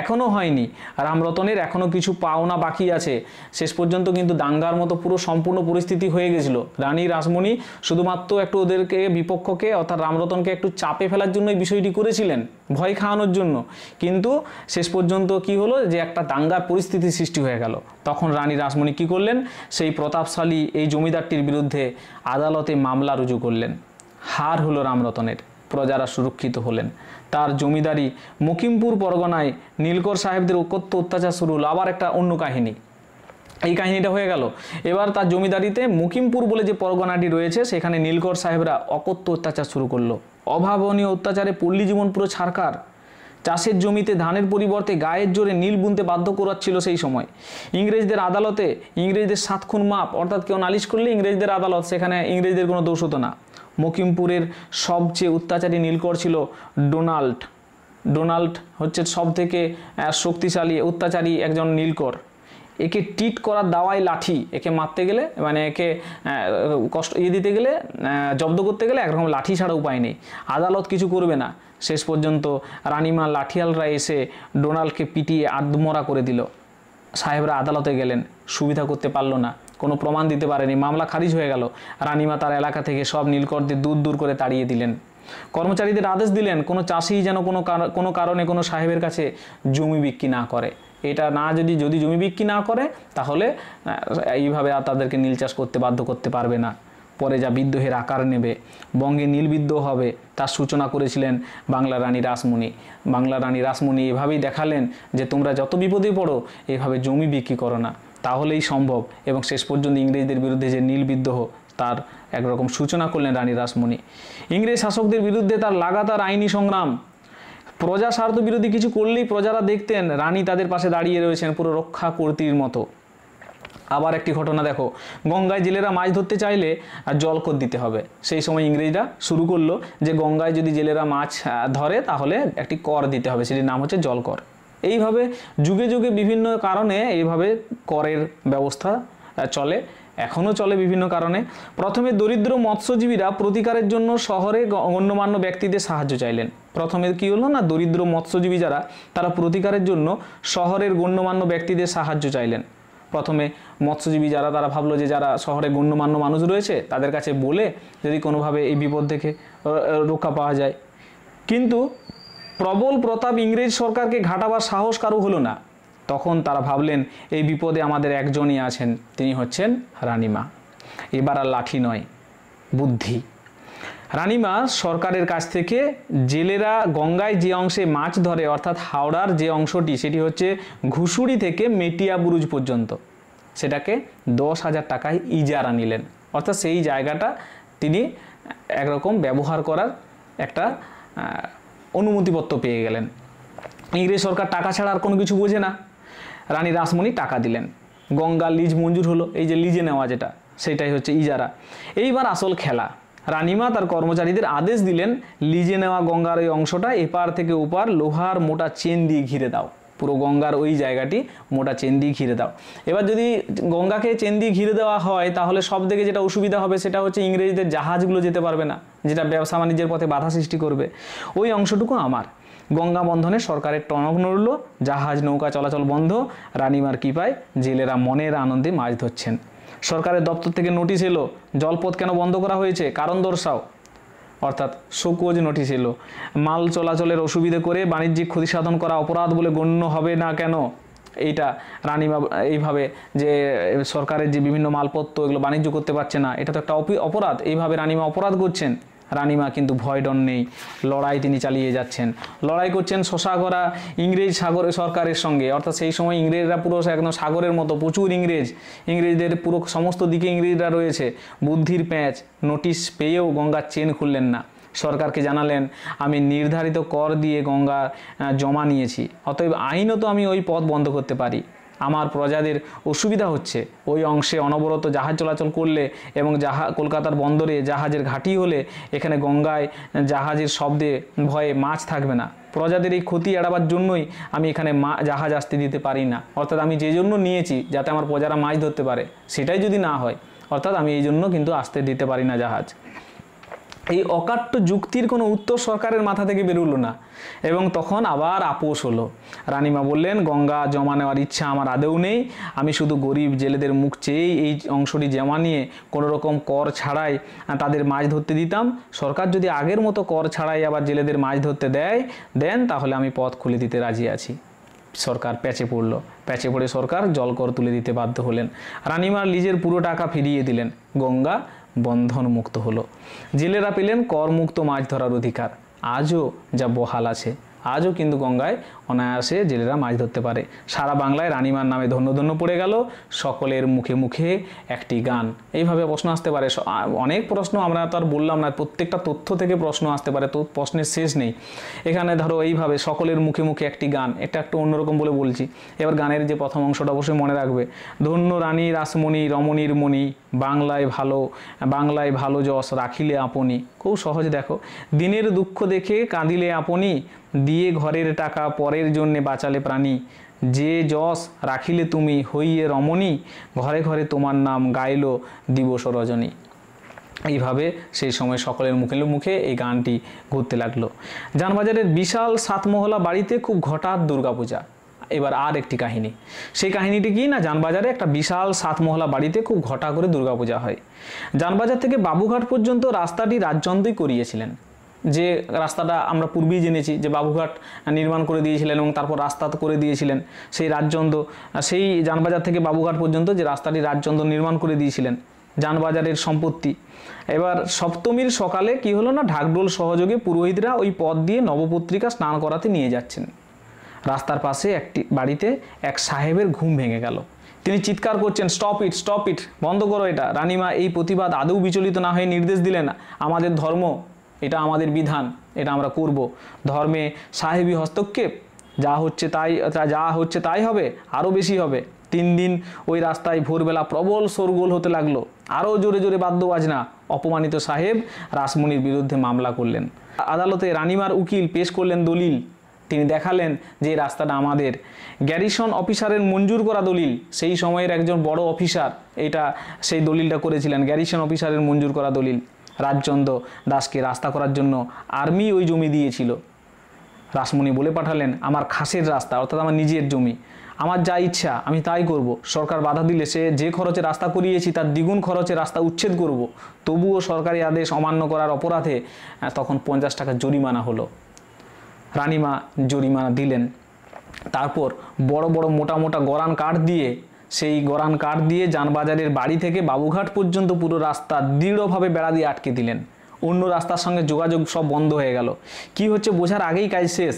এখনও হয়নি, রামরতনের এখনও কিছু পাওনা বাকি আছে। শেষ পর্যন্ত কিন্তু দাঙ্গার মতো পুরো সম্পূর্ণ পরিস্থিতি হয়ে গেছিল। রানী রাসমণি শুধুমাত্র একটু ওদেরকে বিপক্ষকে অর্থাৎ রামরতনকে একটু চাপে ফেলার জন্য এই বিষয়টি করেছিলেন, ভয় খাওয়ানোর জন্য। কিন্তু শেষ পর্যন্ত কি হলো যে একটা দাঙ্গার পরিস্থিতি সৃষ্টি হয়ে গেল। তখন রানী রাসমণি কি করলেন, সেই প্রতাপশালী এই জমিদারটির বিরুদ্ধে আদালতে মামলা রুজু করলেন। হার হলো রামরতনের, প্রজারা সুরক্ষিত হলেন। তার জমিদারি মকিমপুর পরগনায় নীলকর সাহেবদের অকথ্য অত্যাচার শুরু হলো। আবার একটা অন্য কাহিনী, এই কাহিনীটা হয়ে গেল। এবার তার জমিদারিতে মকিমপুর বলে যে পরগনাটি রয়েছে সেখানে নীলকর সাহেবরা অকথ্য অত্যাচার শুরু করলো। অভাবনীয় অত্যাচারে পল্লী জীবন পুরো ছারকার। চাষের জমিতে ধানের পরিবর্তে গায়ের জোরে নীল বুনতে বাধ্য করাচ্ছিল সেই সময়। ইংরেজদের আদালতে ইংরেজদের 7 খুন মাপ, অর্থাৎ কেউ নালিশ করলে ইংরেজদের আদালত, সেখানে ইংরেজদের কোনো দোষ হতো না। মকিমপুরের সবচেয়ে অত্যাচারী নীলকর ছিল ডোনাল্ড হচ্ছে সব থেকে শক্তিশালী অত্যাচারী একজন নীলকর। একে টিট করার দাওয়াই লাঠি। একে মারতে গেলে মানে একে কষ্ট দিতে গেলে, জব্দ করতে গেলে একরকম লাঠি ছাড়া উপায় নেই, আদালত কিছু করবে না। শেষ পর্যন্ত রানিমা লাঠিয়ালরা এসে ডোনাল্ডকে পিটিয়ে আধমরা করে দিল। সাহেবরা আদালতে গেলেন, সুবিধা করতে পারলো না, কোনো প্রমাণ দিতে পারেনি, মামলা খারিজ হয়ে গেল। রানিমা তার এলাকা থেকে সব নীলকরদের দূর করে তাড়িয়ে দিলেন। কর্মচারীদের আদেশ দিলেন কোনো চাষি যেন কোনো কারণে কোনো সাহেবের কাছে জমি বিক্রি না করে। এটা না যদি জমি বিক্রি না করে তাহলে এইভাবে আর তাদেরকে নীল চাষ করতে বাধ্য করতে পারবে না। পরে যা বিদ্রোহের আকার নেবে, বঙ্গে নীল বিদ্রোহ হবে, তার সূচনা করেছিলেন বাংলার রানী রাসমণি। বাংলার রানী রাসমণি এভাবেই দেখালেন যে তোমরা যত বিপদে পড়ো এভাবে জমি বিক্রি করো না, তাহলেই সম্ভব। এবং শেষ পর্যন্ত ইংরেজদের বিরুদ্ধে যে নীল বিদ্রোহ তার একরকম সূচনা করলেন রানী রাসমণি। ইংরেজ শাসকদের বিরুদ্ধে তার লাগাতার আইনি সংগ্রাম। প্রজা স্বার্থ বিরোধী কিছু করলেই প্রজারা দেখতেন রানী তাদের পাশে দাঁড়িয়ে রয়েছেন পুরো রক্ষা কর্ত্রীর মতো। আবার একটি ঘটনা দেখো, গঙ্গায় জেলেরা মাছ ধরতে চাইলে জলকর দিতে হবে। সেই সময় ইংরেজরা শুরু করলো যে গঙ্গায় যদি জেলেরা মাছ ধরে তাহলে একটি কর দিতে হবে, সেটির নাম হচ্ছে জলকর। এইভাবে যুগে যুগে বিভিন্ন কারণে এইভাবে করের ব্যবস্থা চলে, এখনও চলে বিভিন্ন কারণে। প্রথমে দরিদ্র মৎস্যজীবীরা প্রতিকারের জন্য শহরে গণ্যমান্য ব্যক্তিদের সাহায্য চাইলেন। প্রথমে কি হলো না, দরিদ্র মৎস্যজীবী যারা তারা প্রতিকারের জন্য শহরের গণ্যমান্য ব্যক্তিদের সাহায্য চাইলেন। প্রথমে মৎস্যজীবী যারা তারা ভাবলো যে যারা শহরে গণ্যমান্য মানুষ রয়েছে তাদের কাছে বলে যদি কোনোভাবে এই বিপদ থেকে রক্ষা পাওয়া যায়। কিন্তু প্রবল প্রতাপ ইংরেজ সরকারকে ঘাটাবার সাহস কারো হলো না। তখন তারা ভাবলেন এই বিপদে আমাদের একজনই আছেন, তিনি হচ্ছেন রানীমা। এবার আর লাঠি নয়, বুদ্ধি। রানীমা সরকারের কাছ থেকে জেলেরা গঙ্গায় যে অংশে মাছ ধরে অর্থাৎ হাওড়ার যে অংশটি সেটি হচ্ছে ঘুষুড়ি থেকে মেটিয়া বুরুজ পর্যন্ত, সেটাকে 10,000 টাকায় ইজারা নিলেন। অর্থাৎ সেই জায়গাটা তিনি একরকম ব্যবহার করার একটা অনুমতিপত্র পেয়ে গেলেন। ইংরেজ সরকার টাকা ছাড়া আর কোনো কিছু বোঝে না। রানী রাসমণি টাকা দিলেন, গঙ্গা লিজ মঞ্জুর হলো। এই যে লিজে নেওয়া যেটা সেটাই হচ্ছে ইজারা। এইবার আসল খেলা। রানীমা তার কর্মচারীদের আদেশ দিলেন লিজে নেওয়া গঙ্গার ওই অংশটা এপার থেকে ওপার লোহার মোটা চেন দিয়ে ঘিরে দাও, পুরো গঙ্গার ওই জায়গাটি মোটা চেন দিয়ে ঘিরে দাও। এবার যদি গঙ্গাকে চেন দিয়ে ঘিরে দেওয়া হয় তাহলে সব থেকে যেটা অসুবিধা হবে সেটা হচ্ছে ইংরেজদের জাহাজগুলো যেতে পারবে না, যেটা ব্যবসা বাণিজ্যের পথে বাধা সৃষ্টি করবে। ওই অংশটুকু আমার। গঙ্গা বন্ধনে সরকারের টনক নড়ল, জাহাজ নৌকা চলাচল বন্ধ। রানীমার কৃপায় জেলেরা মনের আনন্দে মাছ ধরছেন। সরকারের দপ্তর থেকে নোটিশ এলো, জলপথ কেন বন্ধ করা হয়েছে কারণ দর্শাও, অর্থাৎ শোকজ নোটিশ এলো। মাল চলাচলের অসুবিধে করে বাণিজ্যিক ক্ষতি সাধন করা অপরাধ বলে গণ্য হবে না কেন? এইটা রানীমা এইভাবে যে সরকারের যে বিভিন্ন মালপত্র এগুলো বাণিজ্য করতে পারছে না, এটা তো একটা অপরাধ। এইভাবে রানীমা অপরাধ করছেন। রানীমা কিন্তু ভয় ডর নেই, লড়াই তিনি চালিয়ে যাচ্ছেন। লড়াই করছেন শশাগরা ইংরেজ সরকারের সঙ্গে, অর্থাৎ সেই সময় ইংরেজরা পুরো একদম সাগরের মতো, প্রচুর ইংরেজদের পুরো সমস্ত দিকে ইংরেজরা রয়েছে। বুদ্ধির প্যাঁচ নোটিশ পেয়েও গঙ্গার চেন খুললেন না। সরকারকে জানালেন, আমি নির্ধারিত কর দিয়ে গঙ্গা জমা নিয়েছি, অতএব আইনত আমি ওই পথ বন্ধ করতে পারি। আমার প্রজাদের অসুবিধা হচ্ছে, ওই অংশে অনবরত জাহাজ চলাচল করলে এবং কলকাতার বন্দরে জাহাজের ঘাঁটি হলে এখানে গঙ্গায় জাহাজের শব্দে ভয়ে মাছ থাকবে না। প্রজাদের এই ক্ষতি এড়াবার জন্যই আমি এখানে জাহাজ আসতে দিতে পারি না। অর্থাৎ আমি যে জন্য নিয়েছি যাতে আমার প্রজারা মাছ ধরতে পারে, সেটাই যদি না হয়, অর্থাৎ আমি এই জন্য কিন্তু আসতে দিতে পারি না জাহাজ। এই অকাট্য যুক্তির কোনো উত্তর সরকারের মাথা থেকে বেরোলো না এবং তখন আবার আপোষ হলো। রানীমা বললেন, গঙ্গা জমা নেওয়ার ইচ্ছা আমার আদৌ নেই, আমি শুধু গরিব জেলেদের মুখ চেয়েই এই অংশটি জমা নিয়ে কোনো রকম কর ছাড়াই তাদের মাছ ধরতে দিতাম। সরকার যদি আগের মতো কর ছাড়াই আবার জেলেদের মাছ ধরতে দেন তাহলে আমি পথ খুলে দিতে রাজি আছি। সরকার প্যাচে পড়ল, প্যাচে পড়ে সরকার জলকর তুলে দিতে বাধ্য হলেন। রানীমার লিজের পুরো টাকা ফিরিয়ে দিলেন, গঙ্গা বন্ধন মুক্ত হলো। জেলেরা পেলেন করমুক্ত মাছ ধরার অধিকার। আজও যা বহাল আছে, আজও কিন্তু গঙ্গায় অনায়াসে জেলেরা মাছ ধরতে পারে। সারা বাংলায় রানীমার নামে ধন্য ধন্য পড়ে গেল, সকলের মুখে মুখে একটি গান। এইভাবে প্রশ্ন আসতে পারে, অনেক প্রশ্ন, আমরা তো আর বললাম না, প্রত্যেকটা তথ্য থেকে প্রশ্ন আসতে পারে, তো প্রশ্নের শেষ নেই। এখানে ধরো এইভাবে সকলের মুখে মুখে একটি গান, এটা একটু অন্যরকম বলে বলছি। এবার গানের যে প্রথম অংশটা অবশ্যই মনে রাখবে, ধন্য রানী রাসমণি রমণীর মণি, বাংলায় ভালো যশ রাখিলে আপনি। খুব সহজ, দেখো, দিনের দুঃখ দেখে কাঁদিলে আপনি, দিয়ে ঘরের টাকা পরের জন্যে বাঁচালে প্রাণী, যে যশ রাখিলে তুমি হইয়ে রমণী, ঘরে ঘরে তোমার নাম গাইল দিবস রজনী। এইভাবে সেই সময় সকলের মুখে মুখে এই গানটি ঘুরতে লাগলো। জানবাজারের বিশাল সাতমহলা বাড়িতে খুব হঠাৎ দুর্গাপূজা। এবার আর একটি কাহিনী, সেই কাহিনীটি কি না, জানবাজারে একটা বিশাল সাতমহলা বাড়িতে খুব ঘটা করে দুর্গাপূজা হয়। জানবাজার থেকে বাবুঘাট পর্যন্ত রাস্তাটি রাজচন্দ্রই করিয়েছিলেন। যে রাস্তাটা আমরা পূর্বেই জেনেছি যে বাবুঘাট নির্মাণ করে দিয়েছিলেন এবং তারপর রাস্তা করে দিয়েছিলেন সেই রাজচন্দ্র, সেই জানবাজার থেকে বাবুঘাট পর্যন্ত যে রাস্তাটি রাজচন্দ্র নির্মাণ করে দিয়েছিলেন, জানবাজারের সম্পত্তি। এবার সপ্তমীর সকালে কি হলো না, ঢাকঢোল সহযোগে পুরোহিতরা ওই পথ দিয়ে নবপত্রিকা স্নান করাতে নিয়ে যাচ্ছেন। রাস্তার পাশে একটি বাড়িতে এক সাহেবের ঘুম ভেঙে গেল। তিনি চিৎকার করছেন, স্টপ ইট, বন্ধ করো এটা। রানীমা এই প্রতিবাদ আদৌ বিচলিত না হয়ে নির্দেশ দিলেন, আমাদের ধর্ম, এটা আমাদের বিধান, এটা আমরা করব। ধর্মে সাহেবী হস্তক্ষেপ, যা হচ্ছে তাই হবে, আরও বেশি হবে। 3 দিন ওই রাস্তায় ভোরবেলা প্রবল শোরগোল হতে লাগলো, আরও জোরে জোরে বাদ্যবাজনা। অপমানিত সাহেব রাসমণির বিরুদ্ধে মামলা করলেন। আদালতে রানীমার উকিল পেশ করলেন দলিল। তিনি দেখালেন যে এই রাস্তাটা আমাদের, গ্যারিসন অফিসারের মঞ্জুর করা দলিল। সেই সময়ের একজন বড় অফিসার এটা সেই দলিলটা করেছিলেন, গ্যারিসন অফিসারের মঞ্জুর করা দলিল। রাজচন্দ্র দাসকে রাস্তা করার জন্য আর্মি ওই জমি দিয়েছিল। রাসমণি বলে পাঠালেন, আমার খাসের রাস্তা, অর্থাৎ আমার নিজের জমি, আমার যা ইচ্ছা আমি তাই করব। সরকার বাধা দিলে সে যে খরচে রাস্তা করিয়েছি তার দ্বিগুণ খরচে রাস্তা উচ্ছেদ করব। তবুও সরকারি আদেশ অমান্য করার অপরাধে তখন 50 টাকা জরিমানা হলো। রানীমা জরিমানা দিলেন। তারপর বড় বড় মোটা মোটা গরান কাঠ দিয়ে জানবাজারের বাড়ি থেকে বাবুঘাট পর্যন্ত পুরো রাস্তা দৃঢ়ভাবে বেড়া দিয়ে আটকে দিলেন। অন্য রাস্তার সঙ্গে যোগাযোগ সব বন্ধ হয়ে গেল। কি হচ্ছে বোঝার আগেই কাজ শেষ।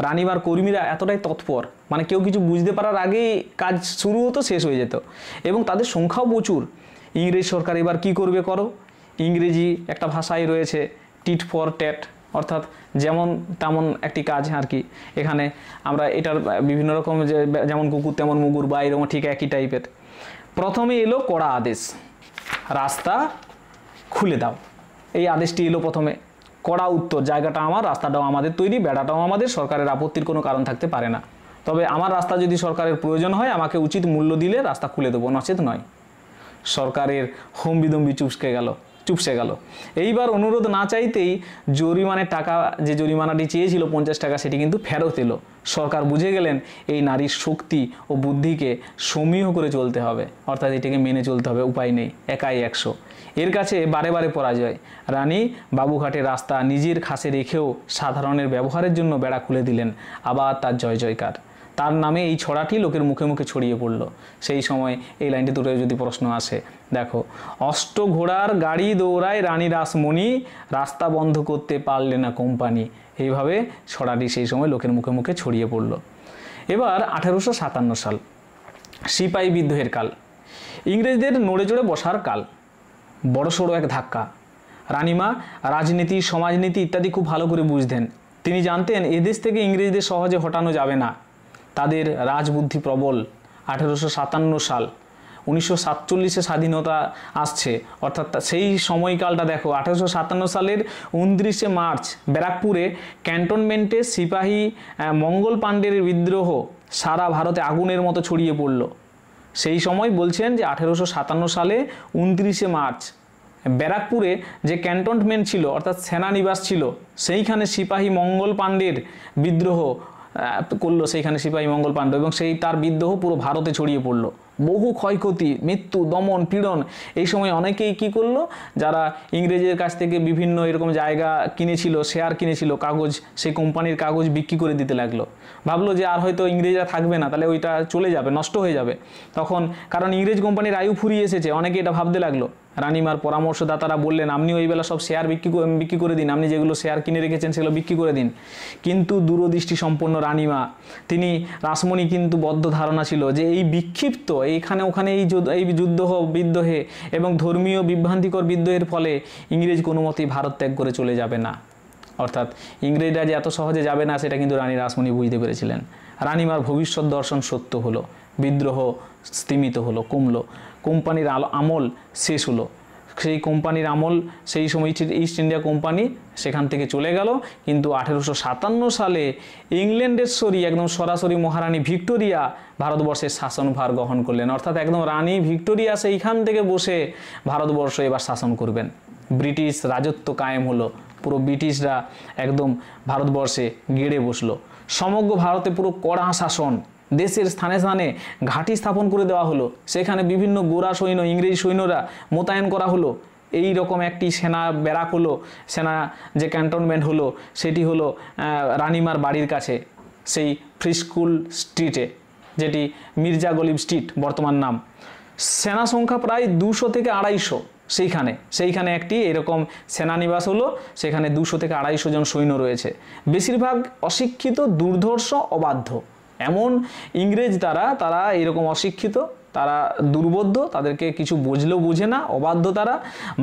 রানীমার কর্মীরা এতটাই তৎপর, মানে কেউ কিছু বুঝতে পারার আগেই কাজ শুরু হতো, শেষ হয়ে যেত, এবং তাদের সংখ্যাও প্রচুর। ইংরেজ সরকার এবার কি করবে করো, ইংরেজি একটা ভাষাই রয়েছে, টিট ফর ট্যাট, অর্থাৎ যেমন তেমন একটি কাজ আর কি। এখানে আমরা এটার বিভিন্ন রকম, যেমন কুকুর তেমন মুগুর বা এরকম ঠিক একই টাইপের। প্রথমে এলো কড়া আদেশ, রাস্তা খুলে দাও, এই আদেশটি এলো প্রথমে। কড়া উত্তর, জায়গাটা আমার, রাস্তাটাও আমাদের তৈরি, বেড়াটাও আমাদের, সরকারের আপত্তির কোনো কারণ থাকতে পারে না। তবে আমার রাস্তা যদি সরকারের প্রয়োজন হয় আমাকে উচিত মূল্য দিলে রাস্তা খুলে দেবো, নচেত নয়। সরকারের হম্বিদম্বি চুপসে গেল। এইবার অনুরোধ না চাইতেই জরিমানের টাকা, যে জরিমানাটি চেয়েছিল 50 টাকা, সেটি কিন্তু ফেরত এলো। সরকার বুঝে গেলেন এই নারীর শক্তি ও বুদ্ধিকে সমীহ করে চলতে হবে, অর্থাৎ এটাকে মেনে চলতে হবে, উপায় নেই, একাই 100। এর কাছে বারে বারে পরাজয়। রানী বাবুঘাটের রাস্তা নিজের খাসে রেখেও সাধারণের ব্যবহারের জন্য বেড়া খুলে দিলেন। আবার তার জয় জয়কার। তার নামে এই ছড়াটি লোকের মুখে মুখে ছড়িয়ে পড়ল। সেই সময় এই লাইনটি দুটো যদি প্রশ্ন আসে, দেখো, অষ্ট ঘোড়ার গাড়ি দৌড়ায় রানী রাসমণি, রাস্তা বন্ধ করতে পারলে না কোম্পানি। এইভাবে ছড়াটি সেই সময় লোকের মুখে মুখে ছড়িয়ে পড়ল। এবার 1857 সাল, সিপাহী বিদ্রোহের কাল, ইংরেজদের নড়ে চড়ে বসার কাল। বড়সড় এক ধাক্কা। রানীমা রাজনীতি, সমাজনীতি ইত্যাদি খুব ভালো করে বুঝতেন। তিনি জানতেন এদেশ থেকে ইংরেজদের সহজে হটানো যাবে না, তাদের রাজবুদ্ধি প্রবল। 1857 সাল, 1947 স্বাধীনতা আসছে, অর্থাৎ সেই সময়কালটা দেখো। 1857 সালের 29 মার্চ ব্যারাকপুরে ক্যান্টনমেন্টে সিপাহী মঙ্গল পাণ্ডের বিদ্রোহ সারা ভারতে আগুনের মতো ছড়িয়ে পড়ল। সেই সময় বলছেন যে 1857 সালে 29 মার্চ ব্যারাকপুরে যে ক্যান্টনমেন্ট ছিল, অর্থাৎ সেনানিবাস ছিল, সেইখানে সিপাহী মঙ্গল পাণ্ডের বিদ্রোহ করলো, সেইখানে সিপাহী মঙ্গল পাণ্ডে, এবং সেই তার বিদ্রোহ পুরো ভারতে ছড়িয়ে পড়লো। বহু ক্ষয়ক্ষতি, মৃত্যু, দমন, পীড়ন। এই সময় অনেকেই কি করলো, যারা ইংরেজের কাছ থেকে বিভিন্ন এরকম জায়গা কিনেছিল, শেয়ার কিনেছিল, কাগজ, সেই কোম্পানির কাগজ বিক্রি করে দিতে লাগলো। ভাবলো যে আর হয়তো ইংরেজরা থাকবে না, তাহলে ওইটা চলে যাবে, নষ্ট হয়ে যাবে। তখন কারণ ইংরেজ কোম্পানির আয়ু ফুরিয়ে এসেছে, অনেকে এটা ভাবতে লাগলো। রানীমার পরামর্শদাতারা বললেন, আপনিও এই বেলা সব শেয়ার বিক্রি করে দিন, আপনি যেগুলো শেয়ার কিনে রেখেছেন সেগুলো বিক্রি করে দিন। কিন্তু দূরদৃষ্টি সম্পন্ন রানীমা, তিনি রাসমণি কিন্তু বদ্ধ ধারণা ছিল যে এই বিক্ষিপ্ত এইখানে ওখানে এই যুদ্ধ বিদ্রোহে এবং ধর্মীয় বিভ্রান্তিকর বিদ্রোহের ফলে ইংরেজ কোনো মতেই ভারত ত্যাগ করে চলে যাবে না। অর্থাৎ ইংরেজরা যে এত সহজে যাবে না সেটা কিন্তু রানী রাসমণি বুঝতে পেরেছিলেন। রানীমার ভবিষ্যৎ দর্শন সত্য হলো, বিদ্রোহ স্তিমিত হলো, কমলো, কোম্পানির আমল শেষ হলো। সেই কোম্পানির আমল, সেই সময় ইস্ট ইন্ডিয়া কোম্পানি সেখান থেকে চলে গেল। কিন্তু 1857 সালে ইংল্যান্ডের একদম সরাসরি মহারানী ভিক্টোরিয়া ভারতবর্ষের শাসনভার গ্রহণ করলেন। অর্থাৎ একদম রানী ভিক্টোরিয়া সেইখান থেকে বসে ভারতবর্ষ এবার শাসন করবেন। ব্রিটিশ রাজত্ব কায়েম হলো, পুরো ব্রিটিশরা একদম ভারতবর্ষে গেড়ে বসলো। সমগ্র ভারতে পুরো কড়া শাসন, দেশের স্থানে স্থানে ঘাঁটি স্থাপন করে দেওয়া হলো, সেখানে বিভিন্ন গোরা সৈন্য, ইংরেজি সৈন্যরা মোতায়েন করা হলো। এই রকম একটি সেনা ব্যারাক হলো, সেনা যে ক্যান্টনমেন্ট হলো, সেটি হলো রানীমার বাড়ির কাছে, সেই ফ্রিস্কুল স্ট্রিটে, যেটি মির্জা গলিব স্ট্রিট বর্তমান নাম। সেনা সংখ্যা প্রায় 200 থেকে 250। সেইখানে একটি এরকম সেনানিবাস হলো, সেখানে 200 থেকে 250 জন সৈন্য রয়েছে। বেশিরভাগ অশিক্ষিত, দুর্ধর্ষ, অবাধ্য। এমন ইংরেজ তারা এরকম অশিক্ষিত, তারা দুর্বোধ্য, তাদেরকে কিছু বুঝলেও বুঝে না, অবাধ্য তারা।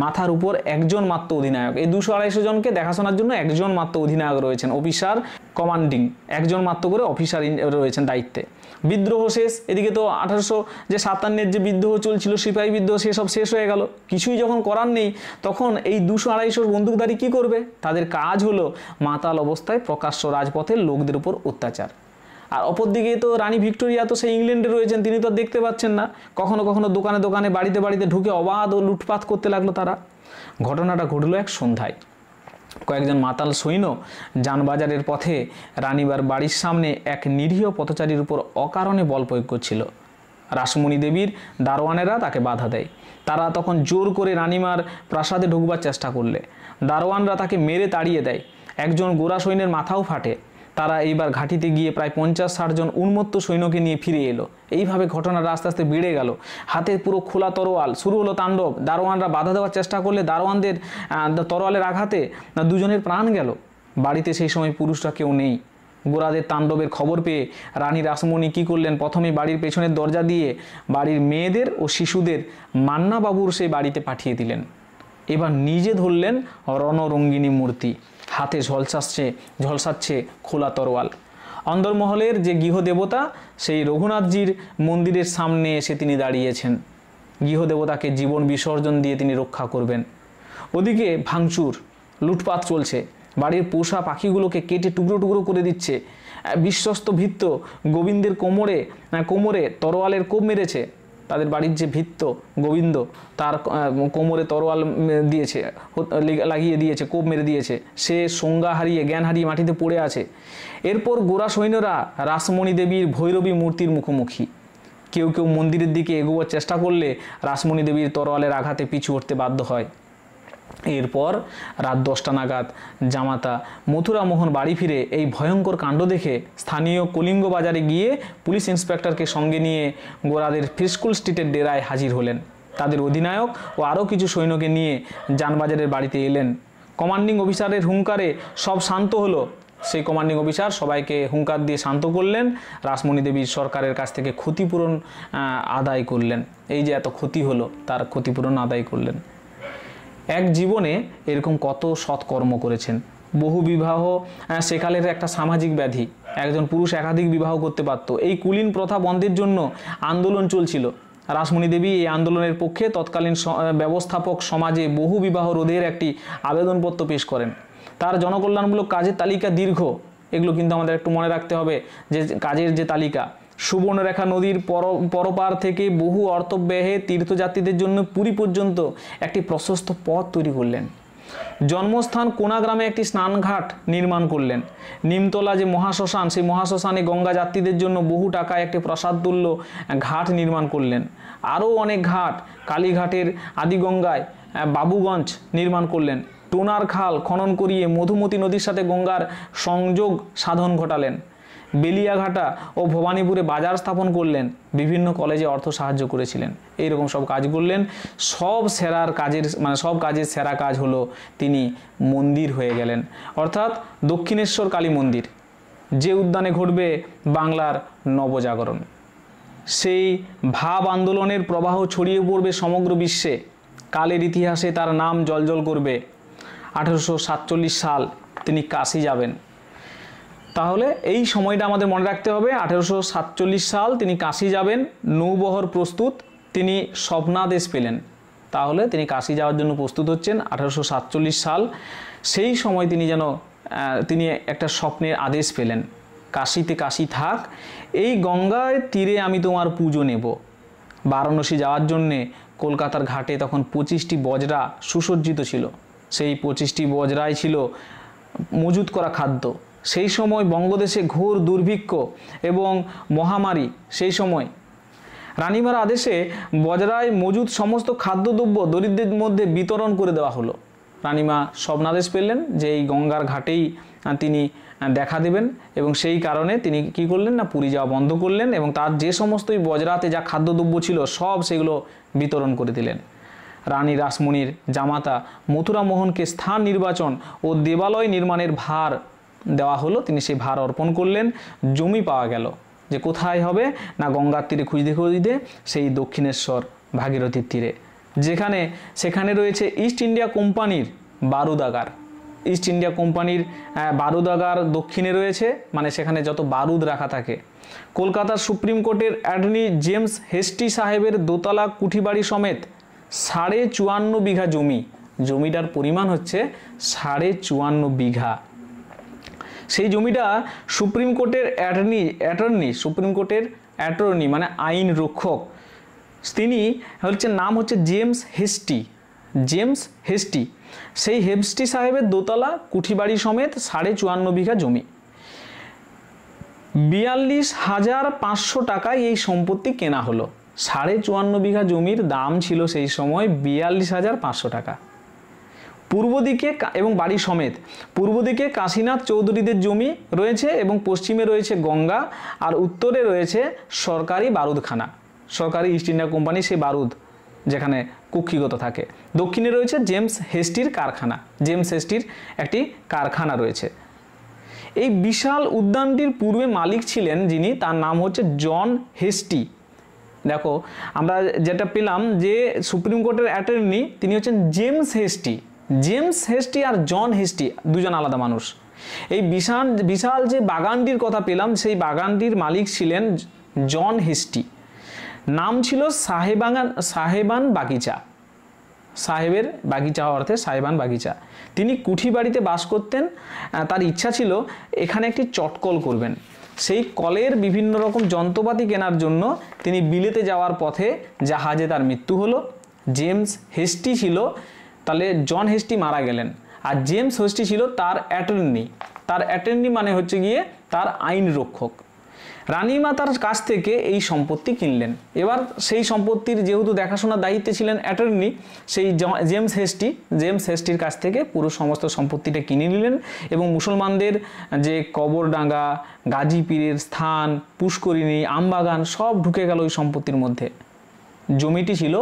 মাথার উপর একজন মাত্র অধিনায়ক, এই 200-250 জনকে দেখাশোনার জন্য একজন মাত্র অধিনায়ক রয়েছেন, অফিসার কমান্ডিং, একজন মাত্র করে অফিসার রয়েছেন দায়িত্বে। বিদ্রোহ শেষ। এদিকে তো 1857 যে বিদ্রোহ চলছিল, সিপাহী বিদ্রোহ, সেসব শেষ হয়ে গেল। কিছুই যখন করার নেই, তখন এই 200-250 বন্দুকধারী কি করবে? তাদের কাজ হলো মাতাল অবস্থায় প্রকাশ্য রাজপথের লোকদের উপর অত্যাচার। আর অপরদিকে তো রানী ভিক্টোরিয়া তো সেই ইংল্যান্ডে রয়েছেন, তিনি তো দেখতে পাচ্ছেন না। কখনো কখনো দোকানে দোকানে, বাড়িতে বাড়িতে ঢুকে অবাধ ও লুটপাট করতে লাগলো তারা। ঘটনাটা ঘটলো এক সন্ধ্যায়। কয়েকজন মাতাল সৈন্য যানবাজারের পথে রানীবার বাড়ির সামনে এক নিরীহ পথচারীর উপর অকারণে বল প্রয়োগ করছিল। রাসমণি দেবীর দারোয়ানেরা তাকে বাধা দেয়। তারা তখন জোর করে রানীমার প্রাসাদে ঢুকবার চেষ্টা করলে দারোয়ানরা তাকে মেরে তাড়িয়ে দেয়। একজন গোরা সৈন্যের মাথাও ফাটে। তারা এইবার ঘাঁটিতে গিয়ে প্রায় 50-60 জন উন্মত্ত সৈন্যকে নিয়ে ফিরে এলো। এইভাবে ঘটনাটা আস্তে আস্তে বেড়ে গেল। হাতে পুরো খোলা তরোয়াল, শুরু হলো তাণ্ডব। দারোয়ানরা বাধা দেওয়ার চেষ্টা করলে দারোয়ানদের তরোয়ালের আঘাতে দুজনের প্রাণ গেল। বাড়িতে সেই সময় পুরুষরা কেউ নেই। গোরাদের তাণ্ডবের খবর পেয়ে রানী রাসমণি কী করলেন, প্রথমে বাড়ির পেছনের দরজা দিয়ে বাড়ির মেয়েদের ও শিশুদের মান্নাবাবুর সেই বাড়িতে পাঠিয়ে দিলেন। এবার নিজে ধরলেন রণরঙ্গিনী মূর্তি, হাতে ঝলসাচ্ছে খোলা তরোয়াল। অন্দরমহলের যে গৃহদেবতা, সেই রঘুনাথজির মন্দিরের সামনে এসে তিনি দাঁড়িয়েছেন। গৃহদেবতাকে জীবন বিসর্জন দিয়ে তিনি রক্ষা করবেন। ওদিকে ভাঙচুর, লুটপাট চলছে। বাড়ির পোষা পাখিগুলোকে কেটে টুকরো টুকরো করে দিচ্ছে। বিশ্বস্ত ভৃত্য গোবিন্দের কোমরে তরোয়ালের কোপ মেরেছে। তাদের বাড়ির যে ভৃত্য গোবিন্দ, তার কোমরে তরোয়াল লাগিয়ে দিয়েছে, কোপ মেরে দিয়েছে। সে সংজ্ঞা হারিয়ে, জ্ঞান হারিয়ে মাটিতে পড়ে আছে। এরপর গোরা সৈন্যরা রাসমণি দেবীর ভৈরবী মূর্তির মুখোমুখি। কেউ কেউ মন্দিরের দিকে এগোবার চেষ্টা করলে রাসমণি দেবীর তরোয়ালের আঘাতে পিছু হটতে বাধ্য হয়। এরপর রাত 10টা নাগাদ জামাতা মথুরা মোহন বাড়ি ফিরে এই ভয়ঙ্কর কাণ্ড দেখে স্থানীয় কলিঙ্গ বাজারে গিয়ে পুলিশ ইন্সপেক্টরকে সঙ্গে নিয়ে গোরাদের ফিস্কুল স্ট্রিটের ডেরায় হাজির হলেন। তাদের অধিনায়ক ও আরও কিছু সৈন্যকে নিয়ে জানবাজারের বাড়িতে এলেন। কমান্ডিং অফিসারের হুঙ্কারে সব শান্ত হলো। সেই কমান্ডিং অফিসার সবাইকে হুঙ্কার দিয়ে শান্ত করলেন। রাসমণি দেবীর সরকারের কাছ থেকে ক্ষতিপূরণ আদায় করলেন। এই যে এত ক্ষতি হলো তার ক্ষতিপূরণ আদায় করলেন। এক জীবনে এরকম কত সৎকর্ম করেছেন। বহু বিবাহ সেকালের একটা সামাজিক ব্যাধি, একজন পুরুষ একাধিক বিবাহ করতে পারত। এই কুলীন প্রথা বন্ধের জন্য আন্দোলন চলছিল। রাসমণি দেবী এই আন্দোলনের পক্ষে তৎকালীন ব্যবস্থাপক সমাজে বহু বিবাহ রোধের একটি আবেদনপত্র পেশ করেন। তার জনকল্যাণমূলক কাজের তালিকা দীর্ঘ। এগুলো কিন্তু আমাদের একটু মনে রাখতে হবে যে কাজের যে তালিকা, সুবর্ণরেখা নদীর পরপার থেকে বহু অর্থব্যয়ে তীর্থযাত্রীদের জন্য পুরী পর্যন্ত একটি প্রশস্ত পথ তৈরি করলেন। জন্মস্থান কোনা গ্রামে একটি স্নানঘাট নির্মাণ করলেন। নিমতলা যে মহাশ্মশান, সেই মহাশ্মশানে গঙ্গা যাত্রীদের জন্য বহু টাকায় একটি প্রাসাদতুল্য ঘাট নির্মাণ করলেন। আরও অনেক ঘাট, কালীঘাটের আদিগঙ্গায় বাবুগঞ্জ নির্মাণ করলেন। টোনার খাল খনন করিয়ে মধুমতি নদীর সাথে গঙ্গার সংযোগ সাধন ঘটালেন। বেলিয়াঘাটা ও ভবানীপুরে বাজার স্থাপন করলেন। বিভিন্ন কলেজে অর্থ সাহায্য করেছিলেন। এইরকম সব কাজ করলেন। সব কাজের সেরা কাজ হলো তিনি মন্দির হয়ে গেলেন, অর্থাৎ দক্ষিণেশ্বর কালী মন্দির, যে উদ্যানে ঘটবে বাংলার নবজাগরণ। সেই ভাব আন্দোলনের প্রবাহ ছড়িয়ে পড়বে সমগ্র বিশ্বে। কালের ইতিহাসে তার নাম জ্বলজ্বল করবে। 1847 সাল তিনি কাশী যাবেন। তাহলে এই সময়টা আমাদের মনে রাখতে হবে। 1847 সাল তিনি কাশী যাবেন। নৌবহর প্রস্তুত, তিনি স্বপ্নাদেশ পেলেন। তাহলে তিনি কাশী যাওয়ার জন্য প্রস্তুত হচ্ছেন 1847 সাল। সেই সময় তিনি একটা স্বপ্নের আদেশ পেলেন, কাশীতে কাশী থাক, এই গঙ্গার তীরে আমি তোমার পুজো নেব। বারাণসী যাওয়ার জন্যে কলকাতার ঘাটে তখন 25টি বজরা সুসজ্জিত ছিল। সেই 25টি বজরাই ছিল মজুত করা খাদ্য। সেই সময় বঙ্গদেশে ঘোর দুর্ভিক্ষ এবং মহামারী। সেই সময় রানীমার আদেশে বজরায় মজুদ সমস্ত খাদ্যদ্রব্য দরিদ্রদের মধ্যে বিতরণ করে দেওয়া হলো। রানীমা স্বপ্নাদেশ পেলেন যে এই গঙ্গার ঘাটেই তিনি দেখা দেবেন, এবং সেই কারণে তিনি কি করলেন না, পুরী যাওয়া বন্ধ করলেন এবং তার যে সমস্তই বজরাতে যা খাদ্যদ্রব্য ছিল সব সেগুলো বিতরণ করে দিলেন। রানী রাসমণির জামাতা মথুরা মোহনকে স্থান নির্বাচন ও দেবালয় নির্মাণের ভার দেওয়া হলো। তিনি সেই ভার অর্পণ করলেন। জমি পাওয়া গেল, যে কোথায় হবে না, গঙ্গার তীরে খুঁজতে খুঁজতে সেই দক্ষিণেশ্বর ভাগীরথীর তীরে, সেখানে রয়েছে ইস্ট ইন্ডিয়া কোম্পানির বারুদাগার। ইস্ট ইন্ডিয়া কোম্পানির বারুদাগার দক্ষিণে রয়েছে, মানে সেখানে যত বারুদ রাখা থাকে। কলকাতার সুপ্রিম কোর্টের অ্যাটর্নি জেমস হেস্টি সাহেবের দোতলা কুঠিবাড়ি সমেত 54.5 বিঘা জমি। জমিটার পরিমাণ হচ্ছে 54.5 বিঘা। সেই জমিটা সুপ্রিম কোর্টের অ্যাটর্নি মানে আইন রক্ষক, তিনি নাম হচ্ছে জেমস হেস্টি। সেই হেস্টি সাহেবের দোতলা কুঠিবাড়ি সমেত 54.5 বিঘা জমি। 42,500 টাকায় এই সম্পত্তি কেনা হলো। 54.5 বিঘা জমির দাম ছিল সেই সময় 42,500 টাকা। পূর্ব দিকে এবং বাড়ি সমেত পূর্ব দিকে কাশীনাথ চৌধুরীদের জমি রয়েছে এবং পশ্চিমে রয়েছে গঙ্গা, আর উত্তরে রয়েছে সরকারি বারুদখানা, সরকারি ইস্ট ইন্ডিয়া কোম্পানি সেই বারুদ যেখানে কক্ষিগত থাকে। দক্ষিণে রয়েছে জেমস হেস্টির কারখানা, জেমস হেস্টির একটি কারখানা রয়েছে। এই বিশাল উদ্যানটির পূর্বে মালিক ছিলেন যিনি, তার নাম হচ্ছে জন হেস্টি। দেখো আমরা যেটা পেলাম যে সুপ্রিম কোর্টের অ্যাটর্নি তিনি হচ্ছেন জেমস হেস্টি আর জন হেস্টি দুজন আলাদা মানুষ। এই বিশাল যে বাগানটির কথা পেলাম সেই বাগানটির মালিক ছিলেন জন হেস্টি। নাম ছিল সাহেবান বাগিচা। সাহেবের বাগিচা অর্থে সাহেবান বাগিচা। তিনি কুঠি বাড়িতে বাস করতেন। তার ইচ্ছা ছিল এখানে একটি চটকল করবেন। সেই কলের বিভিন্ন রকম যন্ত্রপাতি কেনার জন্য তিনি বিলেতে যাওয়ার পথে জাহাজে তার মৃত্যু হলো। জেমস হেস্টি ছিল, তাহলে জন হেস্টি মারা গেলেন, আর জেমস হেস্টি ছিল তার অ্যাটর্নি। তার অ্যাটর্নি মানে হচ্ছে গিয়ে তার আইন রক্ষক। রানীমাতার কাছ থেকে এই সম্পত্তি কিনলেন। এবার সেই সম্পত্তির যেহেতু দেখাশোনার দায়িত্বে ছিলেন অ্যাটর্নি, সেই জেমস হেস্টির কাছ থেকে পুরো সমস্ত সম্পত্তিটা কিনে নিলেন এবং মুসলমানদের যে কবরডাঙ্গা, গাজী পীরের স্থান, পুষ্করিণী, আমবাগান সব ঢুকে গেল ওই সম্পত্তির মধ্যে। জমিটি ছিল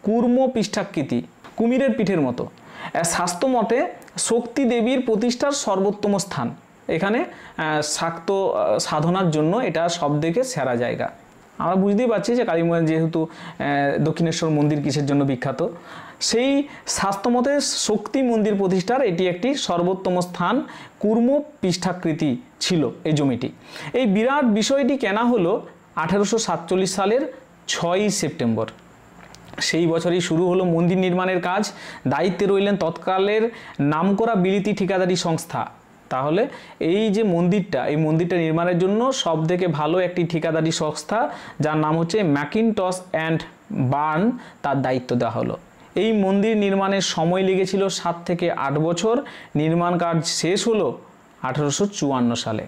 কুর্ম পৃষ্ঠাকৃতি, কুমিরের পিঠের মতো। শাস্ত্র মতে শক্তি দেবীর প্রতিষ্ঠার সর্বোত্তম স্থান। এখানে শাক্ত সাধনার জন্য এটা সব থেকে সেরা জায়গা। আমরা বুঝতেই পারছি যে কালীময় যেহেতু দক্ষিণেশ্বর মন্দির কিসের জন্য বিখ্যাত, সেই শাস্ত্রমতে শক্তি মন্দির প্রতিষ্ঠার এটি একটি সর্বোত্তম স্থান। কুর্ম পৃষ্ঠাকৃতি ছিল এই জমিটি। এই বিরাট বিষয়টি কেনা হলো 1847 সালের 6ই সেপ্টেম্বর। সেই বছরই শুরু হলো মন্দির নির্মাণের কাজ। দায়িত্বে রইলেন তৎকালের নামকরা বিলিতি ঠিকাদারি সংস্থা। তাহলে এই যে মন্দিরটা, এই মন্দিরটা নির্মাণের জন্য সবথেকে ভালো একটি ঠিকাদারি সংস্থা, যার নাম হচ্ছে ম্যাকিনটশ অ্যান্ড বার্ন, তার দায়িত্ব দেওয়া হলো। এই মন্দির নির্মাণের সময় লেগেছিল 7 থেকে 8 বছর। নির্মাণ কাজ শেষ হলো 1854 সালে।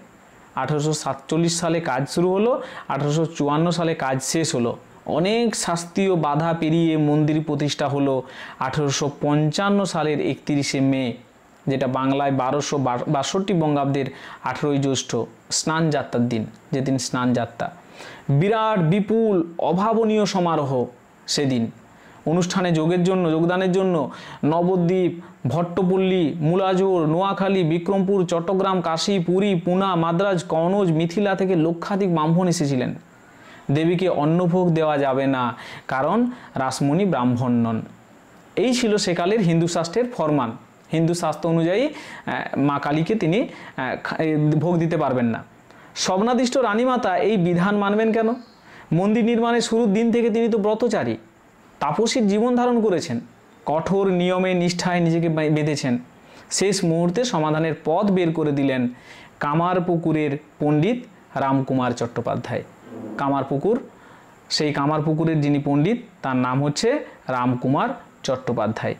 1847 সালে কাজ শুরু হলো, 1854 সালে কাজ শেষ হলো। অনেক শাস্ত্রীয় বাধা পেরিয়ে মন্দির প্রতিষ্ঠা হলো 1855 সালের 31শে মে, যেটা বাংলায় 1262 বঙ্গাব্দের 18ই জ্যৈষ্ঠ, স্নান যাত্রার দিন, যেদিন স্নান যাত্রা। বিরাট বিপুল অভাবনীয় সমারোহ সেদিন। অনুষ্ঠানে যোগদানের জন্য নবদ্বীপ, ভট্টপল্লী, মুলাজোর, নোয়াখালী, বিক্রমপুর, চট্টগ্রাম, কাশী, পুরী, পুনা, মাদ্রাজ, কনৌজ, মিথিলা থেকে লক্ষাধিক ব্রাহ্মণ এসেছিলেন। দেবীকে অন্নভোগ দেওয়া যাবে না, কারণ রাসমণি ব্রাহ্মণ নন। এই ছিল সেকালের হিন্দু শাস্ত্রের ফরমান। হিন্দু শাস্ত্র অনুযায়ী মা কালীকে তিনি ভোগ দিতে পারবেন না। স্বপ্নাদিষ্ট রানীমাতা এই বিধান মানবেন কেন? মন্দির নির্মাণের শুরুর দিন থেকে তিনি তো ব্রতচারী, তাপসীর জীবন ধারণ করেছেন, কঠোর নিয়মে নিষ্ঠায় নিজেকে বেঁধেছেন। শেষ মুহূর্তে সমাধানের পথ বের করে দিলেন কামারপুকুরের পণ্ডিত রামকুমার চট্টোপাধ্যায়। কামারপুকুর, সেই কামারপুকুরের যিনি পণ্ডিত, তার নাম হচ্ছে রামকুমার চট্টোপাধ্যায়।